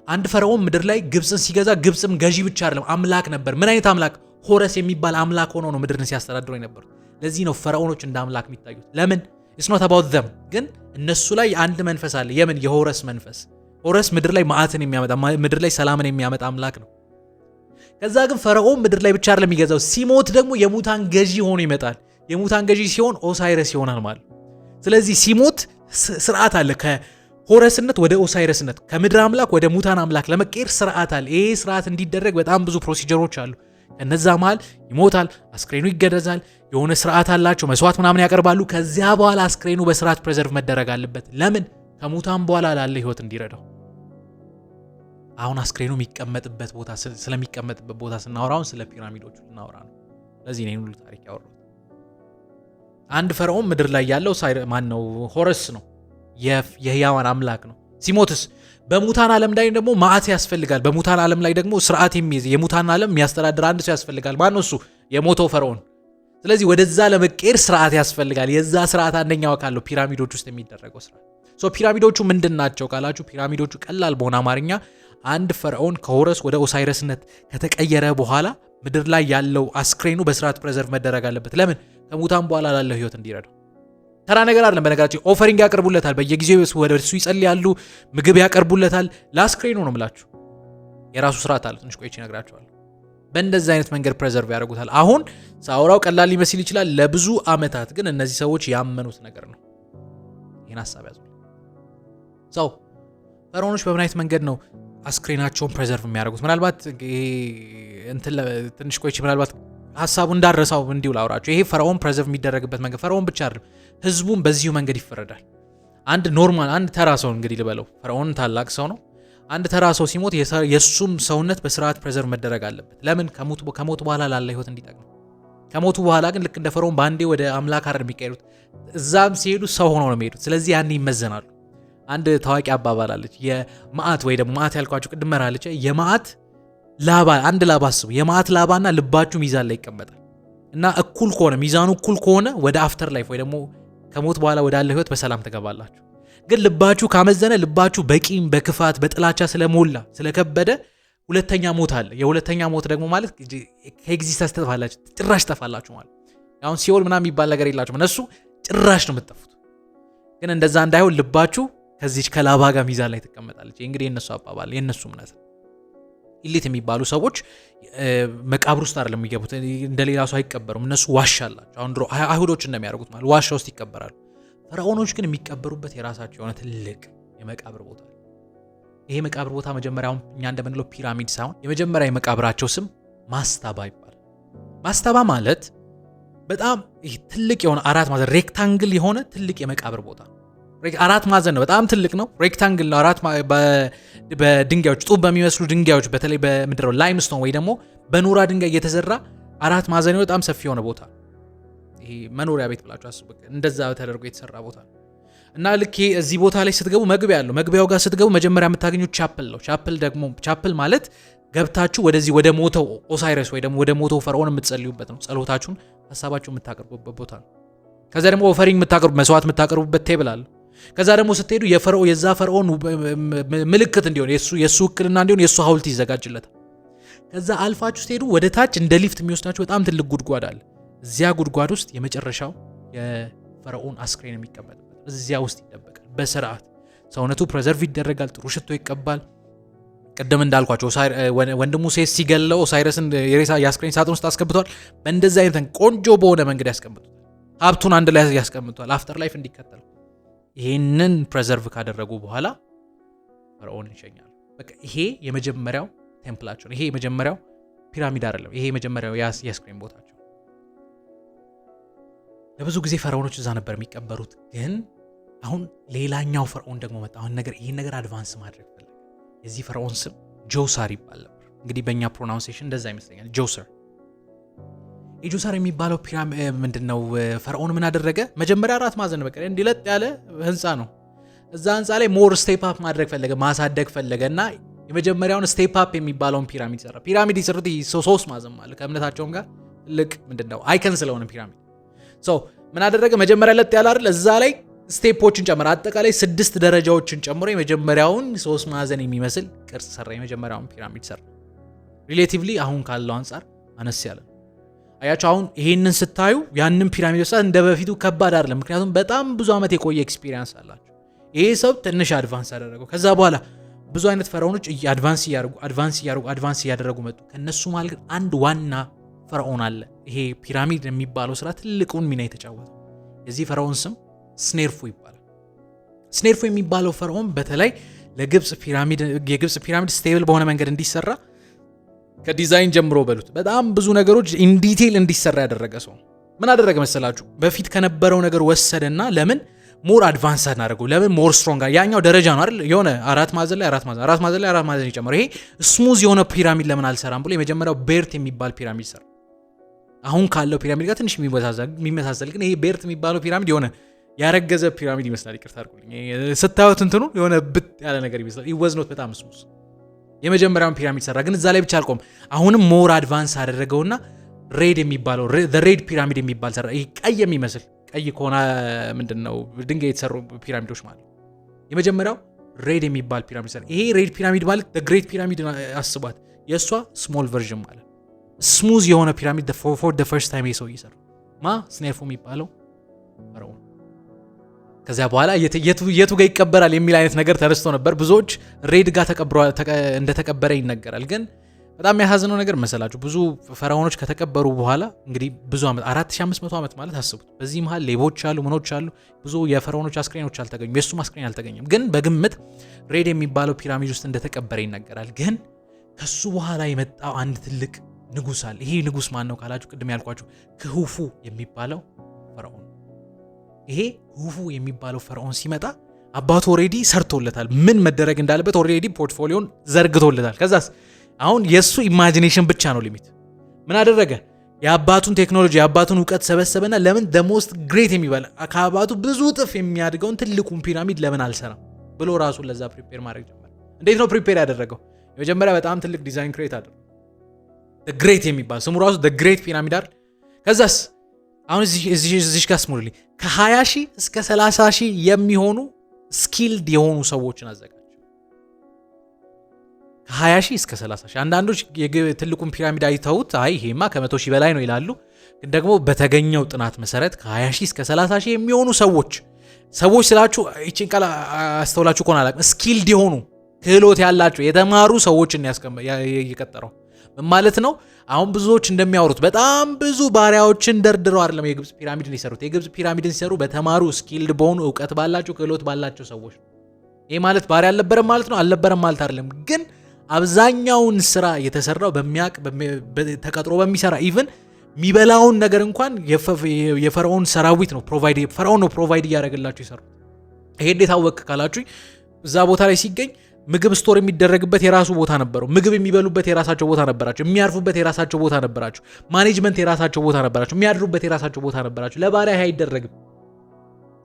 አንድ ፈርዖን ምድር ላይ ግብጽን ሲገዛ ግብጽም ገዢ ብቻ አይደለም አምላክ ነበር። ምን አይነት አምላክ? ሆረስ የሚባል አምላክ ሆኖ ነው ምድርን ሲያስተዳድሩ የነበሩት። ለዚህ ነው ፈርዖኖች እንደ አምላክ የሚታዩት። ለምን? it's not about them። ግን እነሱ ላይ አንድ መንፈስ አለ። የምን? የሆረስ መንፈስ። ሆረስ ምድር ላይ መዓትን የሚያመጣ ምድር ላይ ሰላምን የሚያመጣ አምላክ ነው። ከዛ ግን ፈርዖን ምድር ላይ ብቻ አይደለም የሚገዛው፣ ሲሞት ደግሞ የሙታን ገዢ ሆኖ ይመጣል። የሙታን ገዢ ሲሆን ኦሳይረስ ይሆናል ማለት። ስለዚህ ሲሞት ስርዓት አለ። ከሆረስነት ወደ ኦሳይረስነት፣ ከምድር አምላክ ወደ ሙታን አምላክ ለመቀየር ስርዓት አለ። ይሄ ስርዓት እንዲደረግ በጣም ብዙ ፕሮሲጀሮች አሉ። ከነዛ መሃል ይሞታል፣ አስክሬኑ ይገደዛል፣ የሆነ ስርዓት አላቸው፣ መስዋዕት ምናምን ያቀርባሉ። ከዚያ በኋላ አስክሬኑ በስርዓት ፕሬዘርቭ መደረግ አለበት። ለምን? ከሙታን በኋላ ላለ ህይወት እንዲረዳው። አሁን አስክሬኑ የሚቀመጥበት ቦታ ስለሚቀመጥበት ቦታ ስናወራውን ስለ ፒራሚዶቹ ልናወራ ነው። ለዚህ ነው ሁሉ ታሪክ ያወራው። አንድ ፈርዖን ምድር ላይ ያለው ማነው? ሆረስ ነው፣ የህያዋን አምላክ ነው። ሲሞትስ በሙታን ዓለም ላይ ደግሞ መዓት ያስፈልጋል። በሙታን ዓለም ላይ ደግሞ ስርዓት የሚይዝ የሙታን ዓለም የሚያስተዳድር አንድ ሰው ያስፈልጋል። ማን ነው እሱ? የሞተው ፈርዖን። ስለዚህ ወደዛ ለመቀየር ስርዓት ያስፈልጋል። የዛ ስርዓት አንደኛው አካል ነው ፒራሚዶች ውስጥ የሚደረገው ስርዓት። ፒራሚዶቹ ምንድን ናቸው ካላችሁ፣ ፒራሚዶቹ ቀላል በሆነ አማርኛ አንድ ፈርዖን ከሆረስ ወደ ኦሳይረስነት ከተቀየረ በኋላ ምድር ላይ ያለው አስክሬኑ በስርዓት ፕሬዘርቭ መደረግ አለበት። ለምን? ከሙታን በኋላ ላለው ህይወት እንዲረዳው። ተራ ነገር አይደለም። በነገራችን ኦፈሪንግ ያቀርቡለታል፣ በየጊዜው ወደ እሱ ይጸልያሉ፣ ምግብ ያቀርቡለታል። ለአስክሬኑ ነው የምላችሁ። የራሱ ስርዓት አለ። ትንሽ ቆይቼ እነግራችኋለሁ። በእንደዚህ አይነት መንገድ ፕሬዘርቭ ያደርጉታል። አሁን ሳውራው ቀላል ሊመስል ይችላል። ለብዙ ዓመታት ግን እነዚህ ሰዎች ያመኑት ነገር ነው። ይህን ሀሳብ ያዙ። ፈርዖኖች በምን አይነት መንገድ ነው አስክሬናቸውን ፕሬዘርቭ የሚያደርጉት? ምናልባት ትንሽ ቆይቼ ምናልባት ሀሳቡ እንዳረሳው እንዲሁ ላውራቸው። ይሄ ፈርዖን ፕሬዘርቭ የሚደረግበት መንገድ ፈርዖን ብቻ አይደለም፣ ህዝቡም በዚሁ መንገድ ይፈረዳል። አንድ ተራ ሰው እንግዲህ ልበለው፣ ፈርዖን ታላቅ ሰው ነው። አንድ ተራ ሰው ሲሞት የሱም ሰውነት በስርዓት ፕሬዘርቭ መደረግ አለበት። ለምን? ከሞቱ በኋላ ላለ ህይወት እንዲጠቅም። ከሞቱ በኋላ ግን ልክ እንደ ፈርዖን በአንዴ ወደ አምላክ አይደል የሚቀየሩት። እዛም ሲሄዱ ሰው ሆነው ነው የሚሄዱት። ስለዚህ ያኔ ይመዘናሉ። አንድ ታዋቂ አባባል አለች። የመዓት ወይ ደግሞ መዓት ያልኳችሁ ቅድም መራለች። የመዓት ላባ፣ አንድ ላባ አስቡ። የመዓት ላባና ልባችሁ ሚዛን ላይ ይቀመጣል እና እኩል ከሆነ ሚዛኑ እኩል ከሆነ ወደ አፍተር ላይፍ ወይ ደግሞ ከሞት በኋላ ወዳለ ህይወት በሰላም ትገባላችሁ። ግን ልባችሁ ካመዘነ፣ ልባችሁ በቂም በክፋት በጥላቻ ስለሞላ ስለከበደ ሁለተኛ ሞት አለ። የሁለተኛ ሞት ደግሞ ማለት ከኤግዚስተንስ ትጠፋላችሁ፣ ጭራሽ ትጠፋላችሁ ማለት። አሁን ሲኦል ምናምን የሚባል ነገር የላችሁም። እነሱ ጭራሽ ነው የምትጠፉት። ግን እንደዛ እንዳይሆን ልባችሁ ከዚች ከላባ ጋር ሚዛን ላይ ትቀመጣለች። እንግዲህ የነሱ አባባል የነሱ እምነት። ኢሊት የሚባሉ ሰዎች መቃብር ውስጥ አይደለም የሚገቡት፣ እንደሌላ ሰው አይቀበሩም። እነሱ ዋሻ አላቸው። አሁን ድሮ አይሁዶች እንደሚያደርጉት ማለት ዋሻ ውስጥ ይቀበራሉ። ፈርዖኖች ግን የሚቀበሩበት የራሳቸው የሆነ ትልቅ የመቃብር ቦታ። ይሄ መቃብር ቦታ መጀመሪያውን እኛ እንደምንለው ፒራሚድ ሳይሆን የመጀመሪያ የመቃብራቸው ስም ማስታባ ይባላል። ማስታባ ማለት በጣም ትልቅ የሆነ 4 ማዕዘን ሬክታንግል የሆነ ትልቅ የመቃብር ቦታ ነው። 4 ማዕዘን ነው፣ በጣም ትልቅ ነው። ሬክታንግል ነው። 4 በድንጋዮች ጡብ በሚመስሉ ድንጋዮች በተለይ በምድረው ላይምስቶን ወይ ደግሞ በኖራ ድንጋይ እየተሰራ 4 ማዕዘን በጣም ሰፊ የሆነ ቦታ ይሄ መኖሪያ ቤት ብላችሁ አስቡ። እንደዛ ተደርጎ የተሰራ ቦታ ነው እና ልክ እዚህ ቦታ ላይ ስትገቡ መግቢያ አለው። መግቢያው ጋር ስትገቡ መጀመሪያ የምታገኙት ቻፕል ነው። ቻፕል ማለት ገብታችሁ ወደዚህ ወደ ሞተው ኦሳይረስ ወይ ደግሞ ወደ ሞተው ፈርዖን የምትጸልዩበት ነው። ጸሎታችሁን ሐሳባችሁን የምታቀርቡበት ቦታ ነው። ከዛ ደግሞ ኦፈሪንግ መስዋዕት የምታቀርቡበት ቴብል አለ። ከዛ ደግሞ ስትሄዱ የዛ ፈርዖን ምልክት እንዲሆን የሱ ውክልና እንዲሆን የሱ ሐውልት ይዘጋጅለታል። ከዛ አልፋችሁ ስትሄዱ ወደ ታች እንደ ሊፍት የሚወስዳችሁ በጣም ትልቅ ጉድጓድ አለ። እዚያ ጉድጓድ ውስጥ የመጨረሻው የፈርዖን አስክሬን የሚቀመጥበት እዚያ ውስጥ ይደበቃል። በስርዓት ሰውነቱ ፕሬዘርቭ ይደረጋል። ጥሩ ሽቶ ይቀባል። ቀደም እንዳልኳቸው ወንድሙ ሴት ሲገለው ኦሳይረስን የሬሳ የአስክሬን ሳጥን ውስጥ አስገብቷል። በእንደዛ አይነት ቆንጆ በሆነ መንገድ ያስቀምጡታል። ሀብቱን አንድ ላይ ያስቀምጧል። አፍተር ላይፍ እንዲከተል ይሄንን ፕሬዘርቭ ካደረጉ በኋላ ፈርዖን ይሸኛሉ። በቃ ይሄ የመጀመሪያው ቴምፕላቸው፣ ይሄ የመጀመሪያው ፒራሚድ አይደለም። ይሄ የመጀመሪያው የአስክሬን ቦታቸው። ለብዙ ጊዜ ፈርዖኖች እዛ ነበር የሚቀበሩት። ግን አሁን ሌላኛው ፈርዖን ደግሞ መጣ። አሁን ይሄን ነገር አድቫንስ ማድረግ ፈለገ። የዚህ ፈርዖን ስም ጆሳር ይባል ነበር። እንግዲህ በእኛ ፕሮናውንሴሽን እንደዛ ይመስለኛል ጆሰር። የጆሳር የሚባለው ምንድነው? ፈርዖን ምን አደረገ? መጀመሪያ 4 ማዕዘን በቃ እንዲለጥ ያለ ህንፃ ነው። እዛ ህንፃ ላይ ሞር ስቴፕ አፕ ማድረግ ፈለገ፣ ማሳደግ ፈለገ እና የመጀመሪያውን ስቴፕ አፕ የሚባለውን ፒራሚድ ሰራ። ፒራሚድ ይሰሩት 3 ማዕዘን ማለት ከእምነታቸውም ጋር ትልቅ ምንድነው አይከን ስለሆነ ፒራሚድ ምን አደረገ? መጀመሪያ ለጥ ያለ አይደል? እዛ ላይ ስቴፖችን ጨመረ። አጠቃላይ 6 ደረጃዎችን ጨምሮ የመጀመሪያውን 3 ማዕዘን የሚመስል ቅርጽ ሰራ። የመጀመሪያውን ፒራሚድ ሰራ። ሪሌቲቭሊ አሁን ካለው አንጻር አነስ ያለ ነው። አያችሁ፣ አሁን ይሄንን ስታዩ ያንን ፒራሚድ መስራት እንደ በፊቱ ከባድ አይደለም። ምክንያቱም በጣም ብዙ ዓመት የቆየ ኤክስፒሪየንስ አላቸው። ይሄ ሰው ትንሽ አድቫንስ አደረገው። ከዛ በኋላ ብዙ አይነት ፈርዖኖች አድቫንስ እያደረጉ መጡ። ከነሱ ማለት አንድ ዋና ፈርዖን አለ። ይሄ ፒራሚድ የሚባለው ስራ ትልቁን ሚና የተጫወተው የዚህ ፈርዖን ስም ስኔርፎ ይባላል። ስኔርፎ የሚባለው ፈርዖን በተለይ የግብጽ ፒራሚድ ስቴብል በሆነ መንገድ እንዲሰራ ከዲዛይን ጀምሮ በሉት በጣም ብዙ ነገሮች ኢን ዲቴል እንዲሰራ ያደረገ ሰው። ምን አደረገ መሰላችሁ? በፊት ከነበረው ነገር ወሰደና ለምን ሞር አድቫንስ አናደርገው? ለምን ሞር ስትሮንግ? ያኛው ደረጃ ነው አይደል? የሆነ 4 ማዕዘን ላይ 4 ማዕዘን ይጨምር። ይሄ ስሙዝ የሆነ ፒራሚድ ለምን አልሰራም ብሎ የመጀመሪያው ቤርት የሚባል ፒራሚድ ሰራ። አሁን ካለው ፒራሚድ ጋር ትንሽ የሚመሳሰል ግን ይሄ ቤርት የሚባለው ፒራሚድ የሆነ ያረገዘ ፒራሚድ ይመስላል። ይቅርታ አድርጉልኝ፣ ስታዩት እንትኑ የሆነ ብጥ ያለ ነገር ይመስላል። ይወዝኖት በጣም ስሙዝ። የመጀመሪያውን ፒራሚድ ሰራ። ግን እዛ ላይ ብቻ አልቆም። አሁንም ሞር አድቫንስ አደረገውና ሬድ የሚባለው ሬድ ፒራሚድ የሚባል ሰራ። ይሄ ቀይ የሚመስል ቀይ ከሆነ ምንድነው ድንጋይ የተሰሩ ፒራሚዶች ማለት የመጀመሪያው ሬድ የሚባል ፒራሚድ ሰራ። ይሄ ሬድ ፒራሚድ ማለት ግሬት ፒራሚድ አስቧት። የእሷ ስሞል ቨርዥን ማለት ስሙዝ የሆነ ፒራሚድ ፎር the first time ሰው ይሰራ ስኔርፎ የሚባለው ፈርዖን። ከዚያ በኋላ የቱ ጋር ይቀበራል የሚል አይነት ነገር ተነስቶ ነበር። ብዙዎች ሬድ ጋር እንደተቀበረ ይነገራል። ግን በጣም የሚያሳዝነው ነገር መሰላችሁ ብዙ ፈርዖኖች ከተቀበሩ በኋላ እንግዲህ ብዙ ዓመት 4500 ዓመት ማለት አስቡት። በዚህ መሃል ሌቦች አሉ፣ ምኖች አሉ። ብዙ የፈርዖኖች አስክሬኖች አልተገኙም። የሱም አስክሬን አልተገኘም። ግን በግምት ሬድ የሚባለው ፒራሚድ ውስጥ እንደተቀበረ ይነገራል። ግን ከሱ በኋላ የመጣው አንድ ትልቅ ንጉስ አለ። ይሄ ንጉስ ማን ነው ካላችሁ ቅድም ያልኳችሁ ክሁፉ የሚባለው ፈርዖን። ይሄ ክሁፉ የሚባለው ፈርዖን ሲመጣ አባቱ ኦሬዲ ሰርቶለታል። ምን መደረግ እንዳለበት ኦሬዲ ፖርትፎሊዮን ዘርግቶለታል። ከዛስ አሁን የሱ ኢማጂኔሽን ብቻ ነው ሊሚት። ምን አደረገ? የአባቱን ቴክኖሎጂ የአባቱን እውቀት ሰበሰበና ለምን the most great የሚባል ከአባቱ ብዙ እጥፍ የሚያድገውን ትልቁን ፒራሚድ ለምን አልሰራም ብሎ ራሱን ለዛ ፕሪፔር ማድረግ ጀመረ። እንዴት ነው ፕሪፔር ያደረገው? የመጀመሪያ በጣም ትልቅ ዲዛይን ክሬት አደረገ። ግሬት የሚባል ስሙ ራሱ ግሬት ፒራሚድ አይደል? ከዛስ አሁን እዚህ ጋር ስሙልኝ ከ20 ሺህ እስከ 30 ሺህ የሚሆኑ ስኪልድ የሆኑ ሰዎችን አዘጋጀ። ከ20 ሺህ እስከ 30 ሺህ። አንዳንዶች ትልቁን ፒራሚድ አይተውት አይ ይሄማ ከ100 ሺህ በላይ ነው ይላሉ። ግን ደግሞ በተገኘው ጥናት መሰረት ከ20 ሺህ እስከ 30 ሺህ የሚሆኑ ሰዎች ስላችሁ ይህችን ቃል አስተውላችሁ ከሆነ አላውቅም፣ ስኪልድ የሆኑ ክህሎት ያላቸው የተማሩ ሰዎችን የቀጠረው ማለት ነው። አሁን ብዙዎች እንደሚያወሩት በጣም ብዙ ባሪያዎችን ደርድረው አይደለም የግብጽ ፒራሚድን ሲሰሩት። የግብጽ ፒራሚድን ሲሰሩ በተማሩ ስኪልድ በሆኑ እውቀት ባላቸው ክህሎት ባላቸው ሰዎች። ይሄ ማለት ባሪያ አልነበረም ማለት ነው? አልነበረም ማለት አይደለም። ግን አብዛኛውን ስራ የተሰራው በሚያቅ ተቀጥሮ በሚሰራ ኢቭን የሚበላውን ነገር እንኳን የፈርዖን ሰራዊት ነው ፕሮቫይድ እያደረገላቸው ይሰሩ። ይሄ እንዴት አወቅ ካላችሁ እዛ ቦታ ላይ ሲገኝ ምግብ ስቶር የሚደረግበት የራሱ ቦታ ነበረው። ምግብ የሚበሉበት የራሳቸው ቦታ ነበራቸው። የሚያርፉበት የራሳቸው ቦታ ነበራቸው። ማኔጅመንት የራሳቸው ቦታ ነበራቸው። የሚያድሩበት የራሳቸው ቦታ ነበራቸው። ለባሪያ አይደረግም።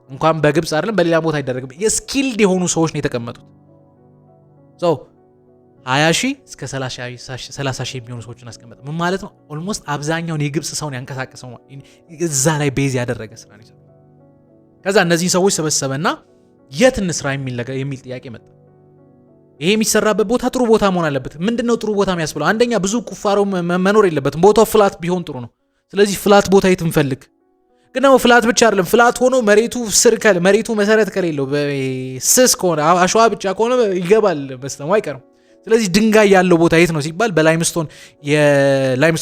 እንኳን በግብጽ አይደለም በሌላ ቦታ አይደረግም። የስኪልድ የሆኑ ሰዎች ነው የተቀመጡት። 20,000 እስከ 30,000 የሚሆኑ ሰዎችን አስቀመጠ። ምን ማለት ነው? ኦልሞስት አብዛኛውን የግብጽ ሰውን ያንቀሳቀሰው እዛ ላይ ቤዝ ያደረገ ስራ ነው ይሰራል። ከዛ እነዚህን ሰዎች ሰበሰበና የት እንስራ የሚል ጥያቄ መጣ። ይሄ የሚሰራበት ቦታ ጥሩ ቦታ መሆን አለበት። ምንድነው ጥሩ ቦታ የሚያስብለው? አንደኛ ብዙ ቁፋሮ መኖር የለበትም። ቦታው ፍላት ቢሆን ጥሩ ነው። ስለዚህ ፍላት ቦታ የት እንፈልግ? ግን ደግሞ ፍላት ብቻ አይደለም። ፍላት ሆኖ መሬቱ መሰረት ከሌለው ስስ ከሆነ አሸዋ ብቻ ከሆነ ይገባል መስለሙ አይቀርም። ስለዚህ ድንጋይ ያለው ቦታ የት ነው ሲባል በላይምስቶን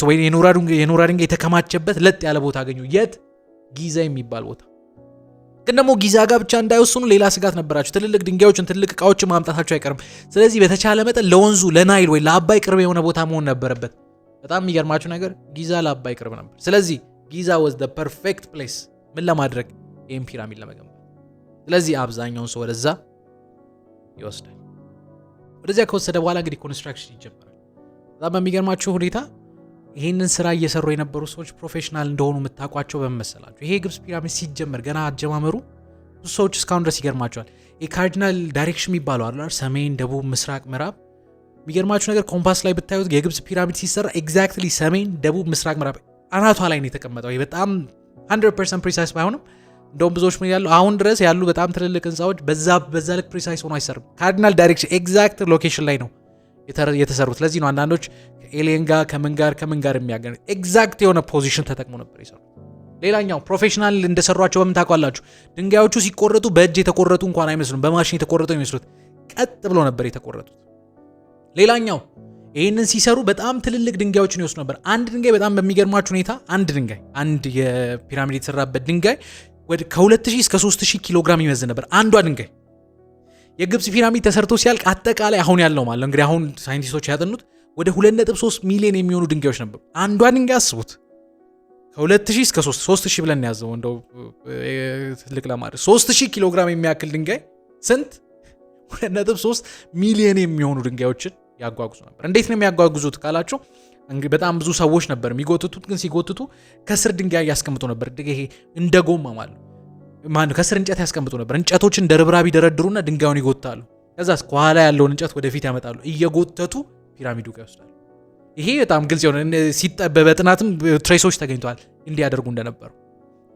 ወይ የኖራ ድንጋይ የተከማቸበት ለጥ ያለ ቦታ አገኙ። የት? ጊዛ የሚባል ቦታ። ግን ደግሞ ጊዛ ጋር ብቻ እንዳይወስኑ ሌላ ስጋት ነበራቸው። ትልልቅ ድንጋዮችን ትልልቅ እቃዎችን ማምጣታቸው አይቀርም። ስለዚህ በተቻለ መጠን ለወንዙ ለናይል ወይ ለአባይ ቅርብ የሆነ ቦታ መሆን ነበረበት። በጣም የሚገርማችሁ ነገር ጊዛ ለአባይ ቅርብ ነበር። ስለዚህ ጊዛ was the perfect place ምን ለማድረግ? ይህን ፒራሚድ ለመገንባት። ስለዚህ አብዛኛውን ሰው ወደዛ ይወስዳል። ወደዚያ ከወሰደ በኋላ እንግዲህ ኮንስትራክሽን ይጀምራል። በጣም በሚገርማችሁ ሁኔታ ይህንን ስራ እየሰሩ የነበሩ ሰዎች ፕሮፌሽናል እንደሆኑ የምታውቋቸው በመመሰላቸው ይሄ ግብጽ ፒራሚድ ሲጀመር ገና አጀማመሩ ብዙ ሰዎች እስካሁን ድረስ ይገርማቸዋል። የካርዲናል ዳይሬክሽን የሚባለው አለ፣ ሰሜን፣ ደቡብ፣ ምስራቅ፣ ምዕራብ። የሚገርማችሁ ነገር ኮምፓስ ላይ ብታዩት የግብጽ ፒራሚድ ሲሰራ ኤግዛክትሊ ሰሜን፣ ደቡብ፣ ምስራቅ፣ ምዕራብ አናቷ ላይ ነው የተቀመጠው። ይሄ በጣም 100% ፕሪሳይስ ባይሆንም እንደውም ብዙዎች ምን ያሉ አሁን ድረስ ያሉ በጣም ትልልቅ ህንፃዎች በዛ ልክ ፕሪሳይስ ሆኖ አይሰሩም። ካርዲናል ዳይሬክሽን ኤግዛክት ሎኬሽን ላይ ነው የተሰሩት። ለዚህ ነው አንዳንዶች ከኤሊየን ጋር ከምን ጋር የሚያገናኝ ኤግዛክት የሆነ ፖዚሽን ተጠቅሞ ነበር የሰሩት። ሌላኛው ፕሮፌሽናል እንደሰሯቸው በምን ታውቃላችሁ? ድንጋዮቹ ሲቆረጡ በእጅ የተቆረጡ እንኳን አይመስሉም፣ በማሽን የተቆረጡ የሚመስሉት ቀጥ ብሎ ነበር የተቆረጡት። ሌላኛው ይህንን ሲሰሩ በጣም ትልልቅ ድንጋዮችን ይወስዱ ነበር። አንድ ድንጋይ በጣም በሚገርማችሁ ሁኔታ አንድ የፒራሚድ የተሰራበት ድንጋይ ከ2000 እስከ 3000 ኪሎ ግራም ይመዝን ነበር አንዷ ድንጋይ። የግብጽ ፒራሚድ ተሰርቶ ሲያልቅ አጠቃላይ አሁን ያለው ማለት እንግዲህ አሁን ሳይንቲስቶች ያጠኑት ወደ 2.3 ሚሊዮን የሚሆኑ ድንጋዮች ነበሩ። አንዷ ድንጋይ አስቡት ከ2000 እስከ 3000 ብለን ያዘው እንደው ትልቅ ለማድረግ 3000 ኪሎ ግራም የሚያክል ድንጋይ ስንት 2.3 ሚሊዮን የሚሆኑ ድንጋዮችን ያጓጉዙ ነበር። እንዴት ነው የሚያጓጉዙት ካላችሁ እንግዲህ በጣም ብዙ ሰዎች ነበር የሚጎትቱት። ግን ሲጎትቱ ከስር ድንጋይ ያስቀምጡ ነበር። ይሄ እንደ ጎማ ማለት ነው። ከስር እንጨት ያስቀምጡ ነበር። እንጨቶችን ደርብራቢ ደረድሩና ድንጋዩን ይጎታሉ። ከዛስ ከኋላ ያለውን እንጨት ወደፊት ያመጣሉ። እየጎተቱ ፒራሚዱ ጋር ይወስዳሉ። ይሄ በጣም ግልጽ የሆነ በጥናትም ትሬሶች ተገኝተዋል እንዲያደርጉ እንደነበሩ።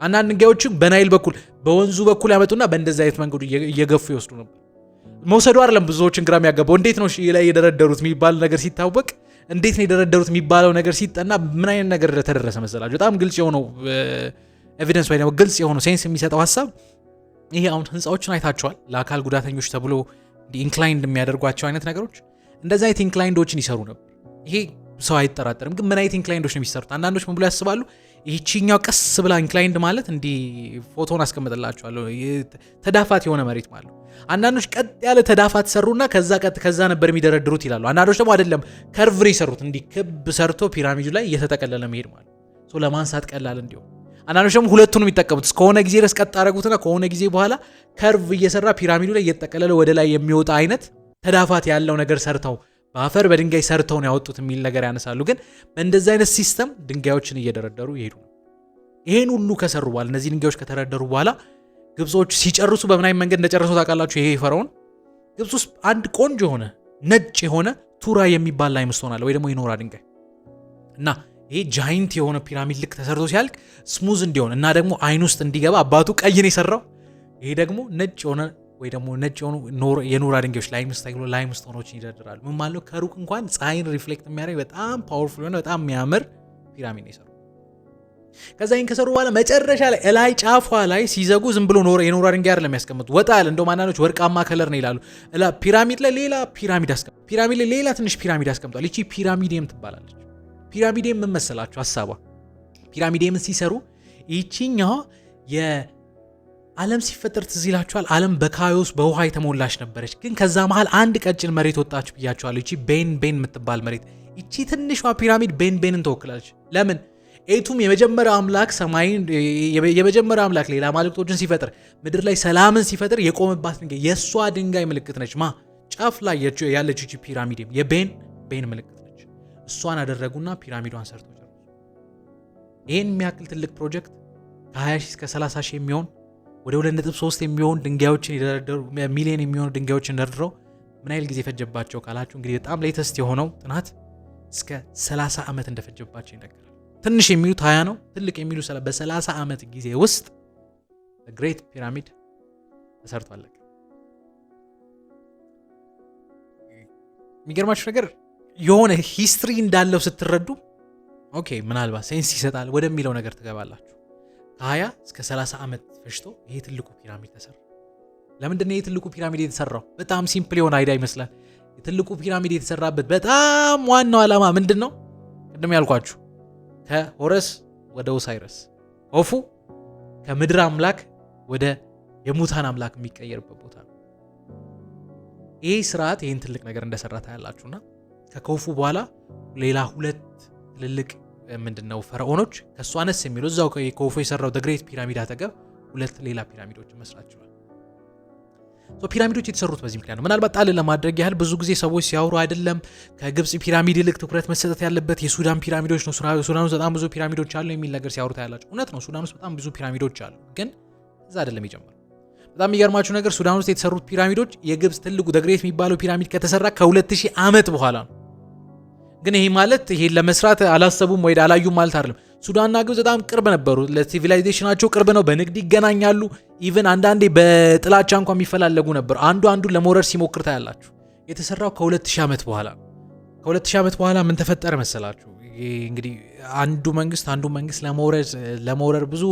አንዳንድ ድንጋዮችን በናይል በኩል በወንዙ በኩል ያመጡና በእንደዚህ አይነት መንገዱ እየገፉ ይወስዱ ነበር። መውሰዱ አይደለም ብዙዎችን ግራ የሚያጋባው እንዴት ነው ላይ የደረደሩት የሚባል ነገር ሲታወቅ እንዴት ነው የደረደሩት የሚባለው ነገር ሲጠና ምን አይነት ነገር ተደረሰ መሰላችሁ? በጣም ግልጽ የሆነው ኤቪደንስ ወይ ደግሞ ግልጽ የሆነው ሴንስ የሚሰጠው ሀሳብ ይሄ አሁን ህንፃዎችን አይታቸዋል። ለአካል ጉዳተኞች ተብሎ ኢንክላይንድ የሚያደርጓቸው አይነት ነገሮች እንደዛ አይነት ኢንክላይንዶችን ይሰሩ ነበር። ይሄ ሰው አይጠራጠርም። ግን ምን አይነት ኢንክላይንዶች ነው የሚሰሩት? አንዳንዶች ምን ብሎ ያስባሉ? ይህቺኛው ቀስ ብላ ኢንክላይንድ ማለት እንዲህ ፎቶን አስቀምጥላችኋለሁ ተዳፋት የሆነ መሬት ማለት ነው። አንዳንዶች ቀጥ ያለ ተዳፋት ሰሩና ከዛ ነበር የሚደረድሩት ይላሉ። አንዳንዶች ደግሞ አይደለም ከርቭ ሰሩት፣ እንዲህ ክብ ሰርቶ ፒራሚዱ ላይ እየተጠቀለለ መሄድ ማለት ነው ለማንሳት ቀላል እንዲሆን። አንዳንዶች ደግሞ ሁለቱንም የሚጠቀሙት እስከሆነ ጊዜ ድረስ ቀጥ አደረጉትና ከሆነ ጊዜ በኋላ ከርቭ እየሰራ ፒራሚዱ ላይ እየተጠቀለለ ወደ ላይ የሚወጣ አይነት ተዳፋት ያለው ነገር ሰርተው በአፈር በድንጋይ ሰርተው ነው ያወጡት የሚል ነገር ያነሳሉ። ግን በእንደዚህ አይነት ሲስተም ድንጋዮችን እየደረደሩ ይሄዱ። ይሄን ሁሉ ከሰሩ በኋላ እነዚህ ድንጋዮች ከተደረደሩ በኋላ ግብጾች ሲጨርሱ በምን አይነት መንገድ እንደጨረሱ ታውቃላችሁ? ይሄ ፈርዖን ግብጽ ውስጥ አንድ ቆንጆ የሆነ ነጭ የሆነ ቱራ የሚባል ላይምስቶን አለ ወይ ደግሞ የኖራ ድንጋይ እና ይሄ ጃይንት የሆነ ፒራሚድ ልክ ተሰርቶ ሲያልቅ ስሙዝ እንዲሆን እና ደግሞ አይን ውስጥ እንዲገባ አባቱ ቀይ ነው የሰራው። ይሄ ደግሞ ነጭ የሆነ ወይ ደግሞ ነጭ የሆኑ የኖራ ድንጋዮች ላይምስቶኖችን ይደረድራሉ። ምን ማለት ነው? ከሩቅ እንኳን ፀሐይን ሪፍሌክት የሚያደርግ በጣም ፓወርፉል የሆነ በጣም የሚያምር ፒራሚድ ነው የሰሩ። ከዛ ይህን ከሰሩ በኋላ መጨረሻ ላይ እላይ ጫፏ ላይ ሲዘጉ ዝም ብሎ የኖራ ድንጋይ አይደለም የሚያስቀምጡ ወጣ ያለ እንደውም አንዳንዶች ወርቃማ ከለር ነው ይላሉ። ፒራሚድ ላይ ሌላ ፒራሚድ አስቀምጡ፣ ፒራሚድ ላይ ሌላ ትንሽ ፒራሚድ አስቀምጧል። ይቺ ፒራሚዲየም ትባላለች። ፒራሚዲየም ምን መሰላችሁ ሀሳቧ? ፒራሚዲየምን ሲሰሩ ይቺኛዋ ዓለም ሲፈጠር ትዝ ይላችኋል። ዓለም በካዮስ በውሃ የተሞላች ነበረች። ግን ከዛ መሃል አንድ ቀጭን መሬት ወጣች ብያችኋለሁ። እቺ ቤን የምትባል መሬት፣ እቺ ትንሿ ፒራሚድ ቤንን ትወክላለች። ለምን? ኤቱም የመጀመሪያው አምላክ ሰማይን የመጀመሪያው አምላክ ሌላ ማለክቶችን ሲፈጥር ምድር ላይ ሰላምን ሲፈጥር የቆመባት ድንጋይ የሷ ድንጋይ ምልክት ነች። ጫፍ ላይ ያለች እቺ ፒራሚድ የቤን ምልክት ነች። እሷን አደረጉና ፒራሚዷን ሰርተው ጨረሱ። ይሄን የሚያክል ትልቅ ፕሮጀክት ከ20 ሺህ እስከ 30 ሺህ የሚሆን ወደ 2.3 የሚሆን ድንጋዮችን ይደረደሩ ሚሊዮን የሚሆኑ ድንጋዮችን ደርድረው ምን ያህል ጊዜ ፈጀባቸው ካላችሁ እንግዲህ በጣም ሌተስት የሆነው ጥናት እስከ 30 ዓመት እንደፈጀባቸው ይነገራል። ትንሽ የሚሉት 20 ነው፣ ትልቅ የሚሉ በ30 ዓመት ጊዜ ውስጥ ግሬት ፒራሚድ ተሰርቷል። የሚገርማችሁ ነገር የሆነ ሂስትሪ እንዳለው ስትረዱ ኦኬ ምናልባት ሴንስ ይሰጣል ወደሚለው ነገር ትገባላችሁ። ከ20 እስከ 30 ዓመት ፈጅቶ ይሄ ትልቁ ፒራሚድ ተሰራ። ለምንድን ነው ይሄ ትልቁ ፒራሚድ የተሰራው? በጣም ሲምፕል የሆነ አይዲያ ይመስላል። የትልቁ ፒራሚድ የተሰራበት በጣም ዋናው ዓላማ ምንድን ነው? ቅድም ያልኳችሁ ከሆረስ ወደ ኦሳይረስ፣ ሆፉ ከምድር አምላክ ወደ የሙታን አምላክ የሚቀየርበት ቦታ ነው። ይህ ስርዓት ይህን ትልቅ ነገር እንደሰራ ታያላችሁና ከኮፉ በኋላ ሌላ 2 ትልልቅ ምንድነው ፈርዖኖች ከሱ አነስ የሚሉ እዛው ኮፉ የሰራው ግሬት ፒራሚድ አጠገብ 2 ሌላ ፒራሚዶችን መስራት ችሏል። ፒራሚዶች የተሰሩት በዚህ ምክንያት ነው። ምናልባት ጣል ለማድረግ ያህል ብዙ ጊዜ ሰዎች ሲያወሩ አይደለም ከግብጽ ፒራሚድ ይልቅ ትኩረት መሰጠት ያለበት የሱዳን ፒራሚዶች ነው፣ ሱዳን ውስጥ በጣም ብዙ ፒራሚዶች አሉ የሚል ነገር ሲያወሩ ታያላችሁ። እውነት ነው፣ ሱዳን ውስጥ በጣም ብዙ ፒራሚዶች አሉ። ግን እዛ አይደለም የጀመረው። በጣም የሚገርማችሁ ነገር ሱዳን ውስጥ የተሰሩት ፒራሚዶች የግብጽ ትልቁ ግሬት የሚባለው ፒራሚድ ከተሰራ ከ2000 ዓመት በኋላ ነው። ግን ይሄ ማለት ይሄን ለመስራት አላሰቡም ወይ አላዩም ማለት አይደለም። ሱዳንና ግብጽ በጣም ቅርብ ነበሩ፣ ለሲቪላይዜሽናቸው ቅርብ ነው፣ በንግድ ይገናኛሉ። ኢቭን አንዳንዴ በጥላቻ እንኳን የሚፈላለጉ ነበር። አንዱን ለመውረር ሲሞክር ታያላችሁ። የተሰራው ከ2000 ዓመት በኋላ ነው። ከ2000 ዓመት በኋላ ምን ተፈጠረ መሰላችሁ? እንግዲህ አንዱ መንግስት ለመውረር ብዙ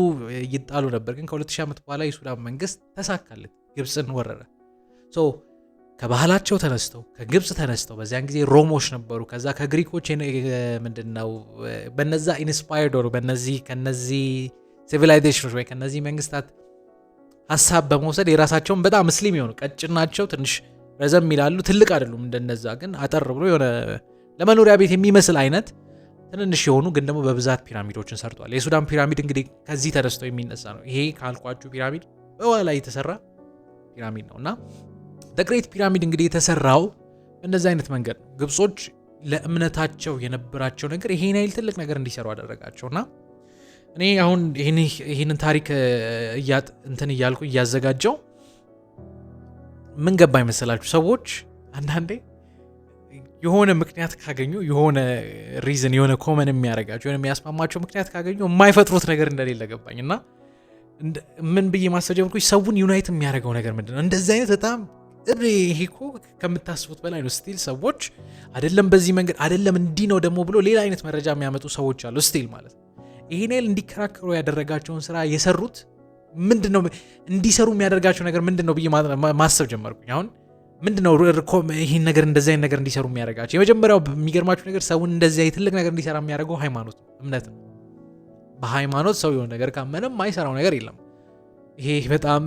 ይጣሉ ነበር። ግን ከ2000 ዓመት በኋላ የሱዳን መንግስት ተሳካለት፣ ግብጽን ወረረ። ከባህላቸው ተነስተው ከግብጽ ተነስተው በዚያን ጊዜ ሮሞች ነበሩ። ከዛ ከግሪኮች ምንድነው በነዛ ኢንስፓየርድ ሆኖ ከነዚህ ሲቪላይዜሽኖች ወይ ከነዚህ መንግስታት ሐሳብ በመውሰድ የራሳቸውን በጣም ሙስሊም የሆኑ ቀጭን ናቸው፣ ትንሽ ረዘም ይላሉ፣ ትልቅ አይደሉም እንደነዛ ግን አጠር ብሎ የሆነ ለመኖሪያ ቤት የሚመስል አይነት ትንንሽ የሆኑ ግን ደግሞ በብዛት ፒራሚዶችን ሰርቷል። የሱዳን ፒራሚድ እንግዲህ ከዚህ ተነስተው የሚነሳ ነው። ይሄ ካልኳችሁ ፒራሚድ በኋላ የተሰራ ፒራሚድ ነውና ግሬት ፒራሚድ እንግዲህ የተሰራው በእነዚህ አይነት መንገድ ነው። ግብጾች ለእምነታቸው የነበራቸው ነገር ይሄን አይል ትልቅ ነገር እንዲሰሩ አደረጋቸውና እኔ አሁን ይሄንን ታሪክ እያልኩ እያዘጋጀው ምን ገባኝ መሰላችሁ? ሰዎች አንዳንዴ የሆነ ምክንያት ካገኙ የሆነ ሪዝን የሆነ ኮመን የሚያደርጋቸው የሆነ የሚያስማማቸው ምክንያት ካገኙ የማይፈጥሩት ነገር እንደሌለ ገባኝና ምን ብዬ ማሰብ ጀመርኩኝ። ሰውን ዩናይት የሚያደርገው ነገር ምንድነው? እንደዚህ አይነት በጣም ይሄ እኮ ከምታስቡት በላይ ነው። ስቲል ሰዎች አይደለም በዚህ መንገድ አይደለም እንዲህ ነው ደግሞ ብሎ ሌላ አይነት መረጃ የሚያመጡ ሰዎች አሉ። ስቲል ማለት ነው ይሄን ያህል እንዲከራከሩ ያደረጋቸውን ስራ የሰሩት ምንድነው? እንዲሰሩ የሚያደርጋቸው ነገር ምንድነው ብዬ ማሰብ ጀመርኩኝ። አሁን ምንድነው ይሄን ነገር እንደዚህ አይነት ነገር እንዲሰሩ የሚያደርጋቸው? የመጀመሪያው የሚገርማችሁ ነገር ሰውን እንደዚህ ትልቅ ነገር እንዲሰራ የሚያደርገው ሃይማኖት ነው፣ እምነት ነው። በሃይማኖት ሰው የሆነ ነገር ካመነም የማይሰራው ነገር የለም። ይሄ በጣም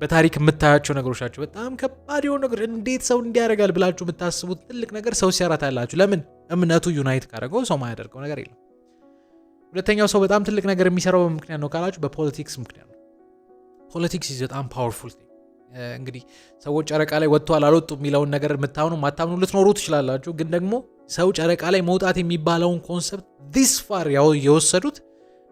በታሪክ የምታያቸው ነገሮች ናቸው። በጣም ከባድ የሆነ ነገር እንዴት ሰው እንዲያደርጋል ብላችሁ የምታስቡት ትልቅ ነገር ሰው ሲሰራ ታያላችሁ። ለምን? እምነቱ ዩናይት ካደረገው ሰው ማያደርገው ነገር የለም። ሁለተኛው ሰው በጣም ትልቅ ነገር የሚሰራው ምክንያት ነው ካላችሁ በፖለቲክስ ምክንያት ነው። ፖለቲክስ በጣም ፓወርፉል ቲንግ። እንግዲህ ሰዎች ጨረቃ ላይ ወጥተዋል አልወጡ የሚለውን ነገር የምታምኑ ማታምኑ ልትኖሩ ትችላላችሁ። ግን ደግሞ ሰው ጨረቃ ላይ መውጣት የሚባለውን ኮንሰፕት ዲስ ፋር የወሰዱት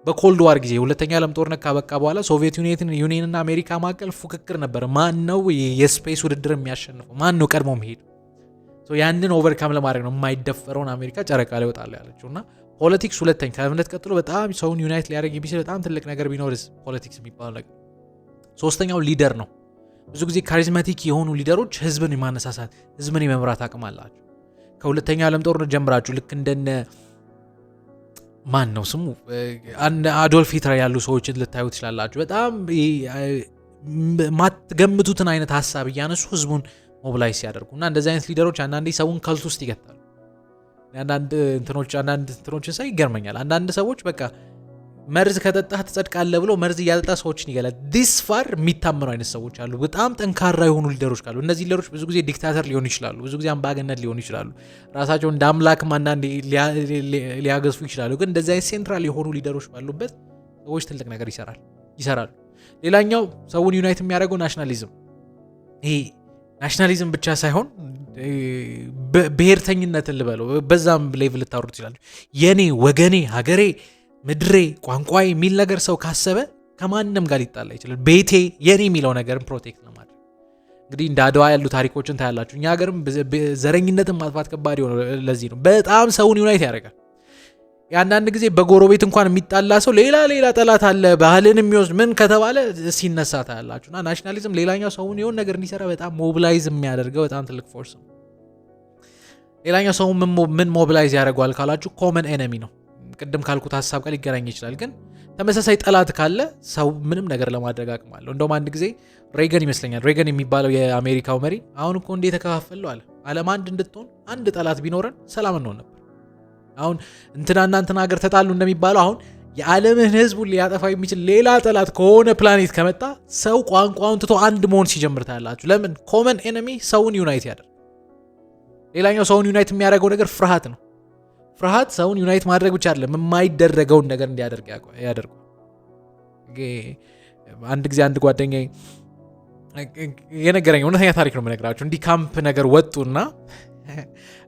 በኮልድ ዋር ጊዜ ሁለተኛ ዓለም ጦርነት ካበቃ በኋላ ሶቪየት ዩኒየንና አሜሪካ መካከል ፉክክር ነበር። ማን ነው የስፔስ ውድድር የሚያሸንፈው? ማን ነው ቀድሞ መሄድ? ያንን ኦቨርካም ለማድረግ ነው የማይደፈረውን አሜሪካ ጨረቃ ላይ ወጣለ ያለችው። እና ፖለቲክስ ሁለተኛ ከእምነት ቀጥሎ በጣም ሰውን ዩናይት ሊያደርግ የሚችል በጣም ትልቅ ነገር ቢኖር ፖለቲክስ የሚባለው ነገር። ሶስተኛው ሊደር ነው። ብዙ ጊዜ ካሪዝማቲክ የሆኑ ሊደሮች ህዝብን የማነሳሳት ህዝብን የመምራት አቅም አላቸው። ከሁለተኛ ዓለም ጦርነት ጀምራችሁ ልክ እንደነ ማን ነው ስሙ አዶልፍ ሂትለር ያሉ ሰዎችን ልታዩ ትችላላችሁ። በጣም ማትገምቱትን አይነት ሀሳብ እያነሱ ህዝቡን ሞቢላይዝ ሲያደርጉ እና እንደዚህ አይነት ሊደሮች አንዳንዴ ሰውን ከልት ውስጥ ይገታሉ። አንዳንድ እንትኖችን ሳይ ይገርመኛል። አንዳንድ ሰዎች በቃ መርዝ ከጠጣህ ትጸድቃለህ ብሎ መርዝ እያጠጣ ሰዎችን ይገላል። ዲስ ፋር የሚታመኑ አይነት ሰዎች አሉ። በጣም ጠንካራ የሆኑ ሊደሮች ካሉ እነዚህ ሊደሮች ብዙ ጊዜ ዲክታተር ሊሆኑ ይችላሉ፣ ብዙ ጊዜ አምባገነን ሊሆኑ ይችላሉ፣ ራሳቸውን እንደ አምላክም አንዳንዴ ሊያገዝፉ ይችላሉ። ግን እንደዚህ አይነት ሴንትራል የሆኑ ሊደሮች ባሉበት ሰዎች ትልቅ ነገር ይሰራሉ። ሌላኛው ሰውን ዩናይት የሚያደርገው ናሽናሊዝም። ይሄ ናሽናሊዝም ብቻ ሳይሆን ብሔርተኝነትን ልበለው፣ በዛም ሌቭል ልታወሩት ይችላሉ። የኔ ወገኔ፣ ሀገሬ፣ ምድሬ፣ ቋንቋ የሚል ነገር ሰው ካሰበ ከማንም ጋር ሊጣላ ይችላል። ቤቴ የኔ የሚለው ነገርን ፕሮቴክት ለማድረግ እንግዲህ እንደ አድዋ ያሉ ታሪኮችን ታያላችሁ። እኛ ሀገርም ዘረኝነትን ማጥፋት ከባድ የሆነ ለዚህ ነው። በጣም ሰውን ዩናይት ያደርጋል። የአንዳንድ ጊዜ በጎረቤት እንኳን የሚጣላ ሰው ሌላ ጠላት አለ ባህልን የሚወስድ ምን ከተባለ ሲነሳ ታያላችሁ። እና ናሽናሊዝም ሌላኛው ሰውን የሆነ ነገር እንዲሰራ በጣም ሞቢላይዝ የሚያደርገው በጣም ትልቅ ፎርስ ነው። ሌላኛው ሰው ምን ሞቢላይዝ ያደርገዋል ካላችሁ ኮመን ኤነሚ ነው። ቅድም ካልኩት ሀሳብ ጋር ሊገናኝ ይችላል። ግን ተመሳሳይ ጠላት ካለ ሰው ምንም ነገር ለማድረግ አቅም አለው። እንደውም አንድ ጊዜ ሬገን ይመስለኛል፣ ሬገን የሚባለው የአሜሪካው መሪ አሁን እኮ እንዴት ተከፋፈለው አለ። ዓለም አንድ እንድትሆን አንድ ጠላት ቢኖረን ሰላም እንሆን ነበር። አሁን እንትናና እንትና ሀገር ተጣሉ እንደሚባለው አሁን የዓለምን ሕዝቡን ሊያጠፋ የሚችል ሌላ ጠላት ከሆነ ፕላኔት ከመጣ ሰው ቋንቋውን ትቶ አንድ መሆን ሲጀምር ታያላችሁ። ለምን? ኮመን ኤነሚ ሰውን ዩናይት ያደርግ። ሌላኛው ሰውን ዩናይት የሚያደርገው ነገር ፍርሃት ነው። ፍርሃት ሰውን ዩናይት ማድረግ ብቻ አይደለም፣ የማይደረገውን ነገር እንዲያደርግ ያደርገዋል። አንድ ጊዜ አንድ ጓደኛዬ የነገረኝ እውነተኛ ታሪክ ነው የምነግራችሁ። እንዲህ ካምፕ ነገር ወጡና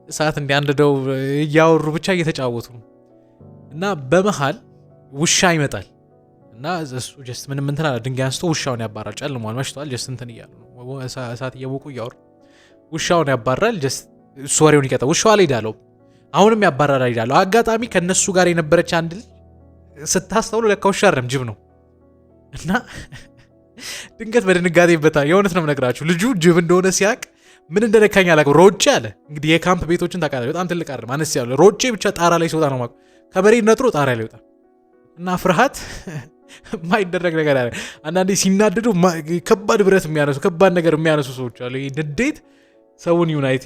እሳት እንዲያንድደው እያወሩ ብቻ እየተጫወቱ ነው እና በመሃል ውሻ ይመጣል እና እሱ ጀስት ምንም እንትን አለ፣ ድንጋይ አንስቶ ውሻውን ያባራል። ጨልሟል፣ መሽቷል። ጀስት እንትን እያሉ ነው እሳት እየቦቁ እያወሩ ውሻውን ያባራል። ጀስት እሱ ወሬውን ይቀጣል። ውሻው አልሄዳለው፣ አሁንም ያባራል አልሄዳለው። አጋጣሚ ከነሱ ጋር የነበረች አንድ ልጅ ስታስተውሉ ለካ ውሻ አይደለም ጅብ ነው እና ድንገት በድንጋጤ ይበታል። የእውነት ነው የምነግራችሁ። ልጁ ጅብ እንደሆነ ሲያቅ ምን እንደነካኝ አላውቅም። ሮጬ አለ እንግዲህ የካምፕ ቤቶችን ታውቃለህ፣ በጣም ትልቅ አይደለም አነስ ያለ ሮጬ ብቻ ጣራ ላይ ሲወጣ ነው ማለት ከመሬት ነጥሮ ጣራ ላይ ይወጣ እና ፍርሃት የማይደረግ ነገር አለ። አንዳንዴ ሲናደዱ ከባድ ብረት የሚያነሱ ከባድ ነገር የሚያነሱ ሰዎች አሉ። ይሄ ንዴት ሰውን ዩናይት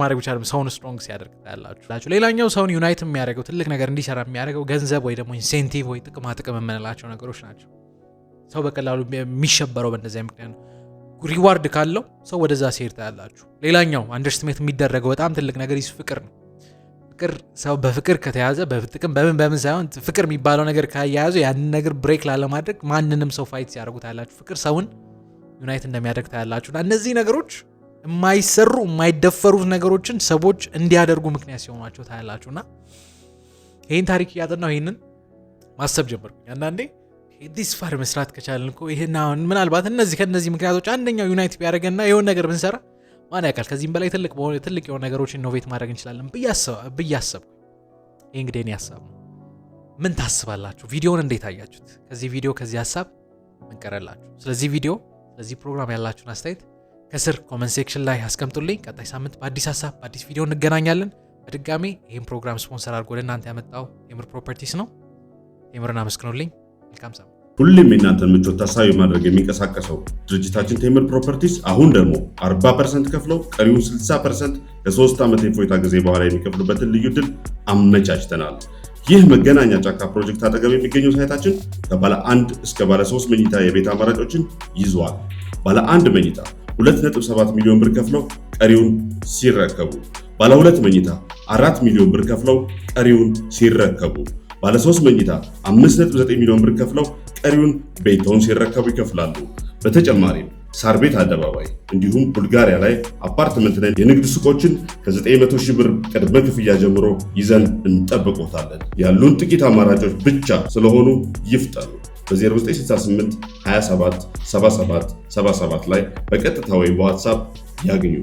ማድረግ ብቻ አይደለም፣ ሰውን ስትሮንግ ሲያደርግ ታያላችሁ። ሌላኛው ሰውን ዩናይት የሚያደርገው ትልቅ ነገር እንዲሰራ የሚያደርገው ገንዘብ ወይ ደግሞ ኢንሴንቲቭ ወይ ጥቅማ ጥቅም የምንላቸው ነገሮች ናቸው። ሰው በቀላሉ የሚሸበረው በእንደዚያ ምክንያት ነው። ሪዋርድ ካለው ሰው ወደዛ ሲሄድ ታያላችሁ። ሌላኛው አንደርስቲሜት የሚደረገው በጣም ትልቅ ነገር ፍቅር ነው። ፍቅር ሰው በፍቅር ከተያዘ በጥቅም በምን ሳይሆን ፍቅር የሚባለው ነገር ካያያዘ ያንን ነገር ብሬክ ላለማድረግ ማንንም ሰው ፋይት ሲያደርጉ ታያላችሁ። ፍቅር ሰውን ዩናይት እንደሚያደርግ ታያላችሁ። እነዚህ ነገሮች የማይሰሩ የማይደፈሩት ነገሮችን ሰዎች እንዲያደርጉ ምክንያት ሲሆኗቸው ታያላችሁና ይህን ታሪክ እያጠናው ይህንን ማሰብ ጀመርኩኝ። አንዳንዴ ዲስ ፋር መስራት ከቻለን እኮ ይሄን አሁን ምናልባት ከነዚህ ምክንያቶች አንደኛው ዩናይት ቢያደርገና የሆነ ነገር ብንሰራ ማን ያውቃል ከዚህም በላይ ትልቅ የሆነ ነገሮችን ኢኖቬት ማድረግ እንችላለን ብያሰብኩ። ይህ እንግዲህ እኔ ሀሳብ ነው። ምን ታስባላችሁ? ቪዲዮውን እንዴት አያችሁት? ከዚህ ቪዲዮ ከዚህ ሀሳብ ምን ቀረላችሁ? ስለዚህ ቪዲዮ ስለዚህ ፕሮግራም ያላችሁን አስተያየት ከስር ኮመንት ሴክሽን ላይ አስቀምጡልኝ። ቀጣይ ሳምንት በአዲስ ሀሳብ በአዲስ ቪዲዮ እንገናኛለን። በድጋሚ ይህን ፕሮግራም ስፖንሰር አድርጎ ወደ እናንተ ያመጣው ቴምር ፕሮፐርቲስ ነው። ቴምርን አመስግኑልኝ። መልካም ሳምንት። ሁሉም የእናንተን ምቾት ታሳቢ ማድረግ የሚንቀሳቀሰው ድርጅታችን ቴምር ፕሮፐርቲስ አሁን ደግሞ 40% ከፍለው ቀሪውን 60% ለ3 ዓመት የፎይታ ጊዜ በኋላ የሚከፍሉበትን ልዩ ዕድል አመቻችተናል። ይህ መገናኛ ጫካ ፕሮጀክት አጠገብ የሚገኘው ሳይታችን ከባለ 1 እስከ ባለ 3 መኝታ የቤት አማራጮችን ይዟል። ባለ 1 መኝታ 2.7 ሚሊዮን ብር ከፍለው ቀሪውን ሲረከቡ፣ ባለ 2 መኝታ 4 ሚሊዮን ብር ከፍለው ቀሪውን ሲረከቡ፣ ባለ 3 መኝታ 5.9 ሚሊዮን ብር ከፍለው ቀሪውን ቤቶን ሲረከቡ ይከፍላሉ። በተጨማሪም ሳር ቤት አደባባይ እንዲሁም ቡልጋሪያ ላይ አፓርትመንትና የንግድ ሱቆችን ከ900 ሺህ ብር ቅድመ ክፍያ ጀምሮ ይዘን እንጠብቆታለን። ያሉን ጥቂት አማራጮች ብቻ ስለሆኑ ይፍጠኑ። በ0968 27 77 77 ላይ በቀጥታ ወይም በዋትሳፕ ያግኙ።